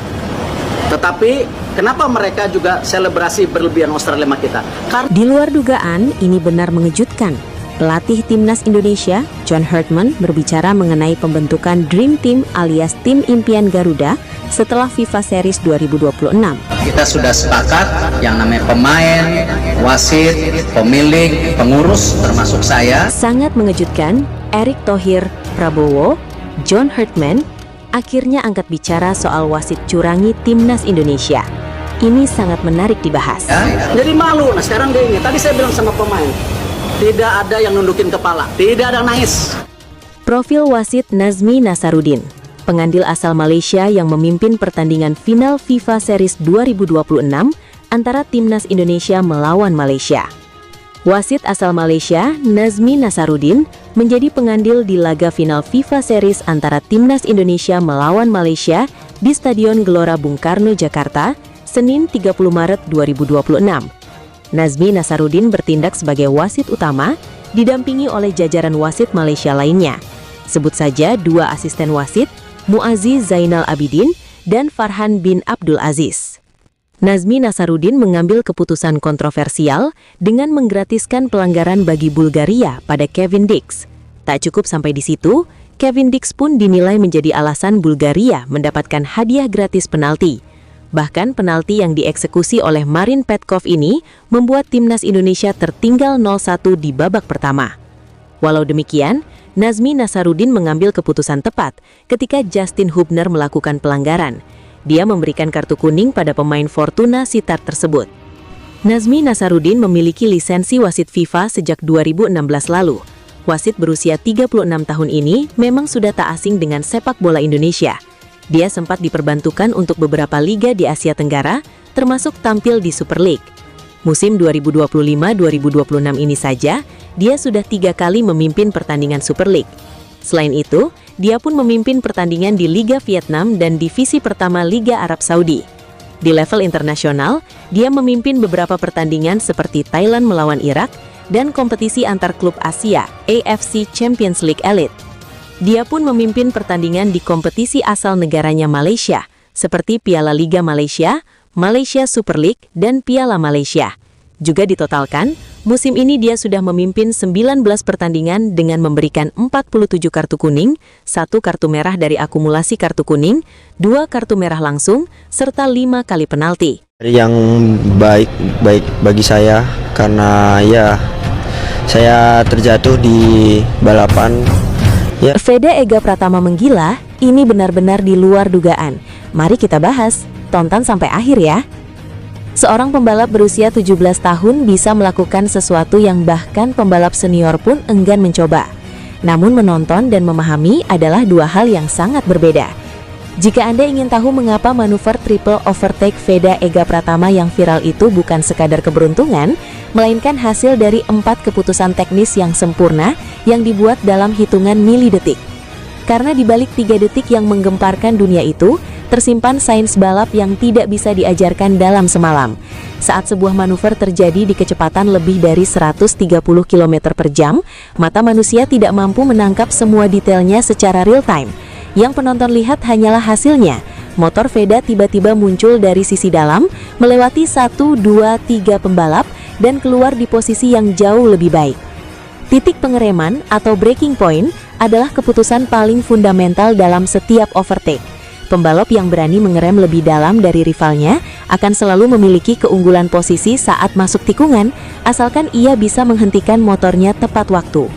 Tetapi Kenapa mereka juga selebrasi berlebihan Australia sama kita? Karena Di luar dugaan, ini benar mengejutkan. Pelatih Timnas Indonesia, John Herdman, berbicara mengenai pembentukan Dream Team alias Tim Impian Garuda setelah FIFA Series 2026. kita sudah sepakat yang namanya pemain, wasit, pemilik, pengurus, termasuk saya. Sangat mengejutkan, Erick Thohir Prabowo, John Herdman, akhirnya angkat bicara soal wasit curangi Timnas Indonesia. Ini sangat menarik dibahas. Jadi malu. Nah sekarang dia ini. Tadi saya bilang sama pemain, tidak ada yang nundukin kepala, tidak ada yang nangis. Profil wasit Nazmi Nasaruddin, pengandil asal Malaysia yang memimpin pertandingan final FIFA Series 2026 antara Timnas Indonesia melawan Malaysia. Wasit asal Malaysia, Nazmi Nasaruddin, menjadi pengandil di laga final FIFA Series antara Timnas Indonesia melawan Malaysia di Stadion Gelora Bung Karno, Jakarta, Senin 30 Maret 2026. Nazmi Nasaruddin bertindak sebagai wasit utama, didampingi oleh jajaran wasit Malaysia lainnya. Sebut saja 2 asisten wasit, Muaziz Zainal Abidin dan Farhan bin Abdul Aziz. Nazmi Nasaruddin mengambil keputusan kontroversial dengan menggratiskan pelanggaran bagi Bulgaria pada Kevin Dix. Tak cukup sampai di situ, Kevin Dix pun dinilai menjadi alasan Bulgaria mendapatkan hadiah gratis penalti. Bahkan penalti yang dieksekusi oleh Marin Petkov ini membuat Timnas Indonesia tertinggal 0-1 di babak pertama. Walau demikian, Nazmi Nasaruddin mengambil keputusan tepat ketika Justin Hubner melakukan pelanggaran. Dia memberikan kartu kuning pada pemain Fortuna Sittard tersebut. Nazmi Nasaruddin memiliki lisensi wasit FIFA sejak 2016 lalu. Wasit berusia 36 tahun ini memang sudah tak asing dengan sepak bola Indonesia. Dia sempat diperbantukan untuk beberapa liga di Asia Tenggara, termasuk tampil di Super League. Musim 2025-2026 ini saja, dia sudah 3 kali memimpin pertandingan Super League. Selain itu, dia pun memimpin pertandingan di Liga Vietnam dan Divisi Pertama Liga Arab Saudi. Di level internasional, dia memimpin beberapa pertandingan seperti Thailand melawan Irak dan kompetisi antar klub Asia, AFC Champions League Elite. Dia pun memimpin pertandingan di kompetisi asal negaranya Malaysia, seperti Piala Liga Malaysia, Malaysia Super League, dan Piala Malaysia. Juga ditotalkan, musim ini dia sudah memimpin 19 pertandingan dengan memberikan 47 kartu kuning, 1 kartu merah dari akumulasi kartu kuning, 2 kartu merah langsung, serta 5 kali penalti. Yang baik bagi saya karena ya saya terjatuh di balapan. Ya. Feda Ega Pratama menggila, ini benar-benar di luar dugaan. Mari kita bahas, tonton sampai akhir ya. Seorang pembalap berusia 17 tahun bisa melakukan sesuatu yang bahkan pembalap senior pun enggan mencoba. Namun menonton dan memahami adalah 2 hal yang sangat berbeda. Jika Anda ingin tahu mengapa manuver triple overtake Feda Ega Pratama yang viral itu bukan sekadar keberuntungan, melainkan hasil dari 4 keputusan teknis yang sempurna yang dibuat dalam hitungan milidetik. Karena di balik 3 detik yang menggemparkan dunia itu, tersimpan sains balap yang tidak bisa diajarkan dalam semalam. Saat sebuah manuver terjadi di kecepatan lebih dari 130 km per jam, mata manusia tidak mampu menangkap semua detailnya secara real time. Yang penonton lihat hanyalah hasilnya. Motor Feda tiba-tiba muncul dari sisi dalam, melewati 1, 2, 3 pembalap, dan keluar di posisi yang jauh lebih baik. Titik pengereman atau breaking point adalah keputusan paling fundamental dalam setiap overtake. Pembalap yang berani mengerem lebih dalam dari rivalnya akan selalu memiliki keunggulan posisi saat masuk tikungan, asalkan ia bisa menghentikan motornya tepat waktu.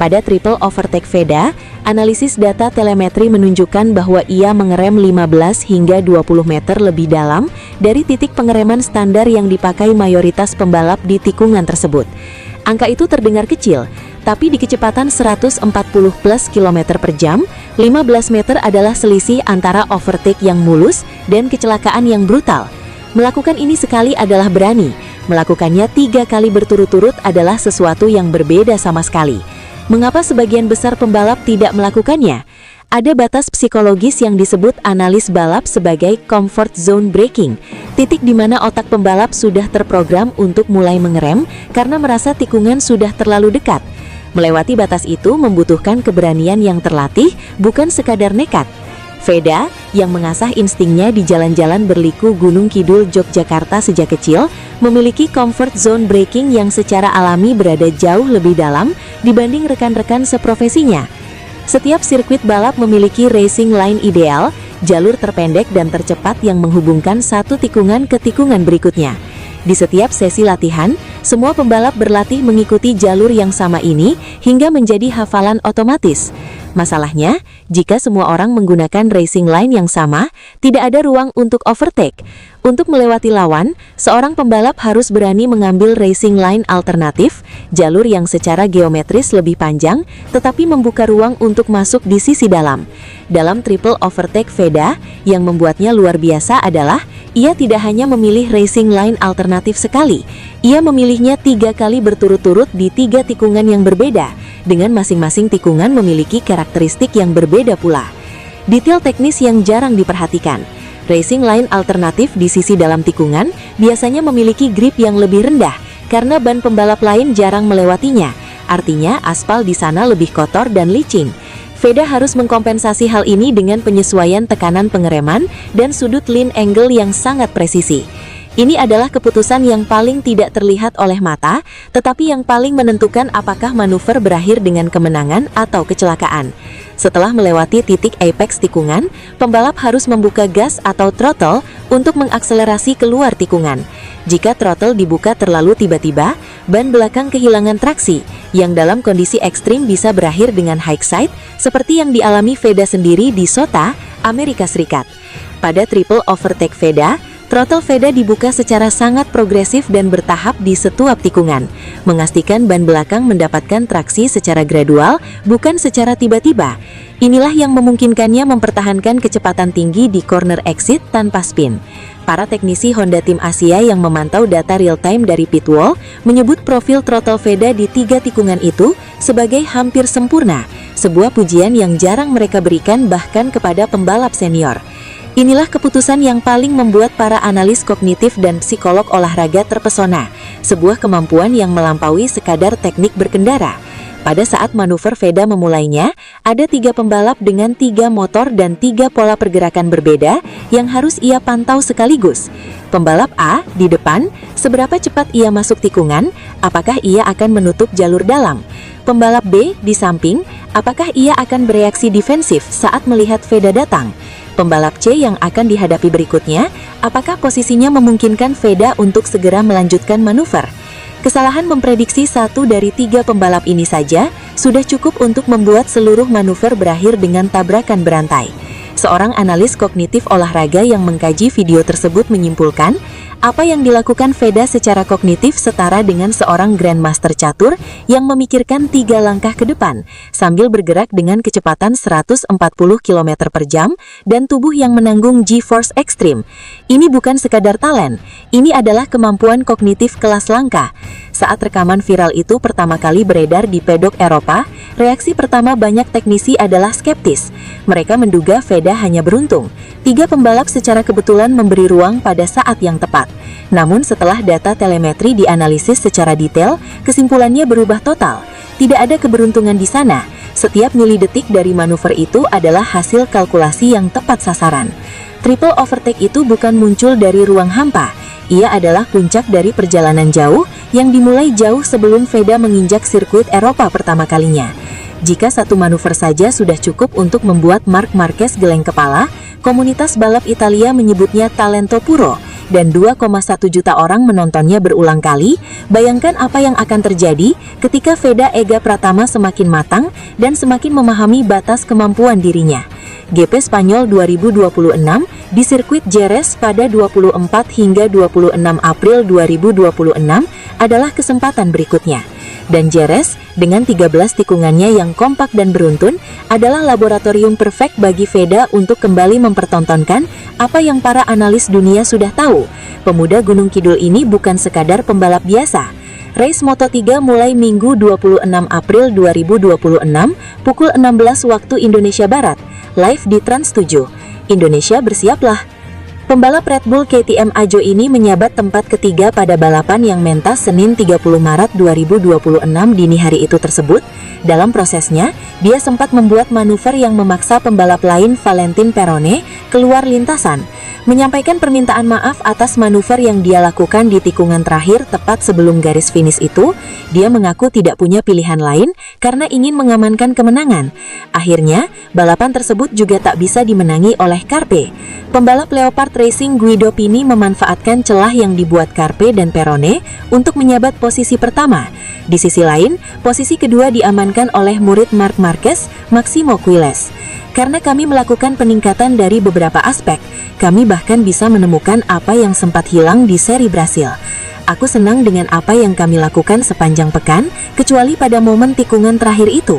Pada triple overtake Feda, analisis data telemetri menunjukkan bahwa ia mengerem 15 hingga 20 meter lebih dalam dari titik pengereman standar yang dipakai mayoritas pembalap di tikungan tersebut. Angka itu terdengar kecil, tapi di kecepatan 140 plus km per jam, 15 meter adalah selisih antara overtake yang mulus dan kecelakaan yang brutal. Melakukan ini sekali adalah berani, melakukannya 3 kali berturut-turut adalah sesuatu yang berbeda sama sekali. Mengapa sebagian besar pembalap tidak melakukannya? Ada batas psikologis yang disebut analis balap sebagai comfort zone braking, titik di mana otak pembalap sudah terprogram untuk mulai mengerem karena merasa tikungan sudah terlalu dekat. Melewati batas itu membutuhkan keberanian yang terlatih, bukan sekadar nekat. Veda, yang mengasah instingnya di jalan-jalan berliku Gunung Kidul Yogyakarta sejak kecil, memiliki comfort zone braking yang secara alami berada jauh lebih dalam dibanding rekan-rekan seprofesinya. Setiap sirkuit balap memiliki racing line ideal, jalur terpendek dan tercepat yang menghubungkan satu tikungan ke tikungan berikutnya. Di setiap sesi latihan, semua pembalap berlatih mengikuti jalur yang sama ini hingga menjadi hafalan otomatis. Masalahnya, jika semua orang menggunakan racing line yang sama, tidak ada ruang untuk overtake. Untuk melewati lawan, seorang pembalap harus berani mengambil racing line alternatif, jalur yang secara geometris lebih panjang, tetapi membuka ruang untuk masuk di sisi dalam. Dalam triple overtake Veda, yang membuatnya luar biasa adalah, ia tidak hanya memilih racing line alternatif sekali, ia memilihnya 3 kali berturut-turut di 3 tikungan yang berbeda, dengan masing-masing tikungan memiliki karakteristik yang berbeda pula. Detail teknis yang jarang diperhatikan. Racing line alternatif di sisi dalam tikungan biasanya memiliki grip yang lebih rendah karena ban pembalap lain jarang melewatinya. Artinya aspal di sana lebih kotor dan licin. Veda harus mengkompensasi hal ini dengan penyesuaian tekanan pengereman dan sudut lean angle yang sangat presisi. Ini adalah keputusan yang paling tidak terlihat oleh mata, tetapi yang paling menentukan apakah manuver berakhir dengan kemenangan atau kecelakaan. Setelah melewati titik apex tikungan, pembalap harus membuka gas atau throttle untuk mengakselerasi keluar tikungan. Jika throttle dibuka terlalu tiba-tiba, ban belakang kehilangan traksi, yang dalam kondisi ekstrim bisa berakhir dengan high side, seperti yang dialami Veda sendiri di SOTA, Amerika Serikat. Pada triple overtake Veda, throttle Veda dibuka secara sangat progresif dan bertahap di setiap tikungan, memastikan ban belakang mendapatkan traksi secara gradual, bukan secara tiba-tiba. Inilah yang memungkinkannya mempertahankan kecepatan tinggi di corner exit tanpa spin. Para teknisi Honda Tim Asia yang memantau data real-time dari pit wall menyebut profil throttle Veda di 3 tikungan itu sebagai hampir sempurna, sebuah pujian yang jarang mereka berikan bahkan kepada pembalap senior. Inilah keputusan yang paling membuat para analis kognitif dan psikolog olahraga terpesona, sebuah kemampuan yang melampaui sekadar teknik berkendara. Pada saat manuver Veda memulainya, ada 3 pembalap dengan 3 motor dan 3 pola pergerakan berbeda yang harus ia pantau sekaligus. Pembalap A di depan, seberapa cepat ia masuk tikungan, apakah ia akan menutup jalur dalam. Pembalap B di samping, apakah ia akan bereaksi defensif saat melihat Veda datang. Pembalap C yang akan dihadapi berikutnya, apakah posisinya memungkinkan Veda untuk segera melanjutkan manuver. Kesalahan memprediksi 1 dari 3 pembalap ini saja sudah cukup untuk membuat seluruh manuver berakhir dengan tabrakan berantai. Seorang analis kognitif olahraga yang mengkaji video tersebut menyimpulkan, apa yang dilakukan Veda secara kognitif setara dengan seorang grandmaster catur yang memikirkan 3 langkah ke depan, sambil bergerak dengan kecepatan 140 km per jam dan tubuh yang menanggung G-force ekstrim. Ini bukan sekadar talent, ini adalah kemampuan kognitif kelas langka. Saat rekaman viral itu pertama kali beredar di pedok Eropa, reaksi pertama banyak teknisi adalah skeptis. Mereka menduga Veda hanya beruntung. 3 pembalap secara kebetulan memberi ruang pada saat yang tepat. Namun setelah data telemetri dianalisis secara detail, kesimpulannya berubah total. Tidak ada keberuntungan di sana. Setiap milidetik dari manuver itu adalah hasil kalkulasi yang tepat sasaran. Triple overtake itu bukan muncul dari ruang hampa. Ia adalah puncak dari perjalanan jauh yang dimulai jauh sebelum Veda menginjak sirkuit Eropa pertama kalinya. Jika satu manuver saja sudah cukup untuk membuat Marc Marquez geleng kepala, komunitas balap Italia menyebutnya talento puro, dan 2,1 juta orang menontonnya berulang kali. Bayangkan apa yang akan terjadi ketika Veda Ega Pratama semakin matang dan semakin memahami batas kemampuan dirinya. GP Spanyol 2026 di sirkuit Jerez pada 24 hingga 26 April 2026 adalah kesempatan berikutnya. Dan Jerez, dengan 13 tikungannya yang kompak dan beruntun, adalah laboratorium perfect bagi Veda untuk kembali mempertontonkan apa yang para analis dunia sudah tahu. Pemuda Gunung Kidul ini bukan sekadar pembalap biasa. Race Moto3 mulai Minggu 26 April 2026 pukul 16 waktu Indonesia Barat, live di Trans 7. Indonesia bersiaplah. Pembalap Red Bull KTM Ajo ini menyabat tempat ketiga pada balapan yang mentas Senin 30 Maret 2026 dini hari itu tersebut. Dalam prosesnya, dia sempat membuat manuver yang memaksa pembalap lain Valentin Perone keluar lintasan. Menyampaikan permintaan maaf atas manuver yang dia lakukan di tikungan terakhir tepat sebelum garis finish itu, dia mengaku tidak punya pilihan lain karena ingin mengamankan kemenangan. Akhirnya, balapan tersebut juga tak bisa dimenangi oleh Carpe. Pembalap Leopard Racing Guido Pini memanfaatkan celah yang dibuat Carpe dan Perone untuk menyabat posisi pertama. Di sisi lain, posisi kedua diamankan oleh murid Marc Marquez, Maximo Quiles. Karena kami melakukan peningkatan dari beberapa aspek, kami bahkan bisa menemukan apa yang sempat hilang di seri Brasil. Aku senang dengan apa yang kami lakukan sepanjang pekan, kecuali pada momen tikungan terakhir itu.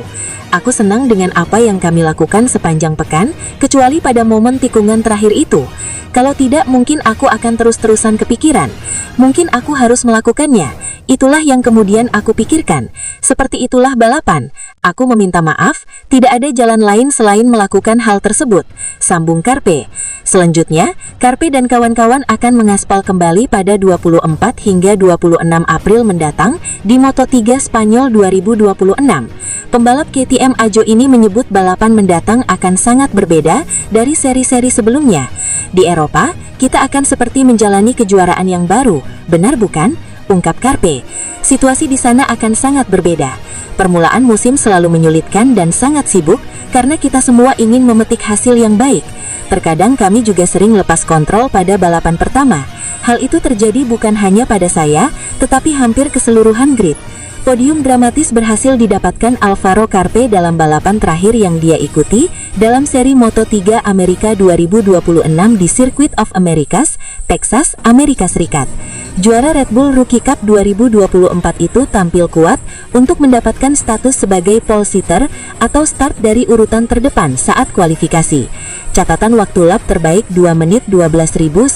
Aku senang dengan apa yang kami lakukan sepanjang pekan, kecuali pada momen tikungan terakhir itu. Kalau tidak, mungkin aku akan terus-terusan kepikiran. Mungkin aku harus melakukannya. Itulah yang kemudian aku pikirkan. Seperti itulah balapan. Aku meminta maaf, tidak ada jalan lain selain melakukan hal tersebut, sambung Carpe. Selanjutnya, Carpe dan kawan-kawan akan mengaspal kembali pada 24 hingga 26 April mendatang di Moto3 Spanyol 2026. Pembalap KTM Ajo ini menyebut balapan mendatang akan sangat berbeda dari seri-seri sebelumnya. Di Eropa, kita akan seperti menjalani kejuaraan yang baru, benar bukan? Ungkap Carpe. Situasi di sana akan sangat berbeda. Permulaan musim selalu menyulitkan dan sangat sibuk karena kita semua ingin memetik hasil yang baik. Terkadang kami juga sering lepas kontrol pada balapan pertama. Hal itu terjadi bukan hanya pada saya, tetapi hampir keseluruhan grid. Podium dramatis berhasil didapatkan Alvaro Carpe dalam balapan terakhir yang dia ikuti dalam seri Moto3 Amerika 2026 di Circuit of Americas, Texas, Amerika Serikat. Juara Red Bull Rookie Cup 2024 itu tampil kuat untuk mendapatkan status sebagai pole sitter atau start dari urutan terdepan saat kualifikasi. Catatan waktu lap terbaik 2 menit 12.107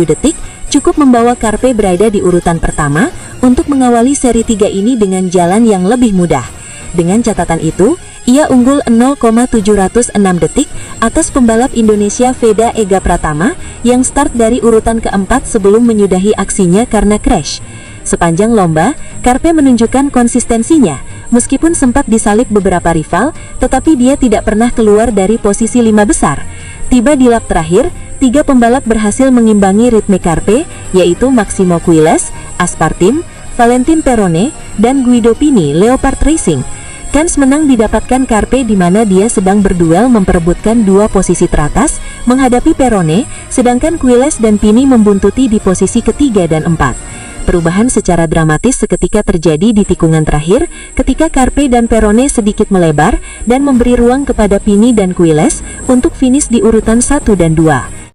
detik cukup membawa Carpe berada di urutan pertama untuk mengawali seri 3 ini dengan jalan yang lebih mudah. Dengan catatan itu, ia unggul 0,706 detik atas pembalap Indonesia Veda Ega Pratama yang start dari urutan keempat sebelum menyudahi aksinya karena crash. Sepanjang lomba, Carpe menunjukkan konsistensinya. Meskipun sempat disalip beberapa rival, tetapi dia tidak pernah keluar dari posisi 5 besar. Tiba di lap terakhir, 3 pembalap berhasil mengimbangi ritme Carpe, yaitu Maximo Quiles, Aspartim, Valentin Perone, dan Guido Pini Leopard Racing. Kans menang didapatkan Carpe di mana dia sedang berduel memperebutkan 2 posisi teratas menghadapi Perone, sedangkan Quiles dan Pini membuntuti di posisi ketiga dan 4. Perubahan secara dramatis seketika terjadi di tikungan terakhir ketika Carpe dan Perone sedikit melebar dan memberi ruang kepada Pini dan Quiles untuk finish di urutan 1 dan 2.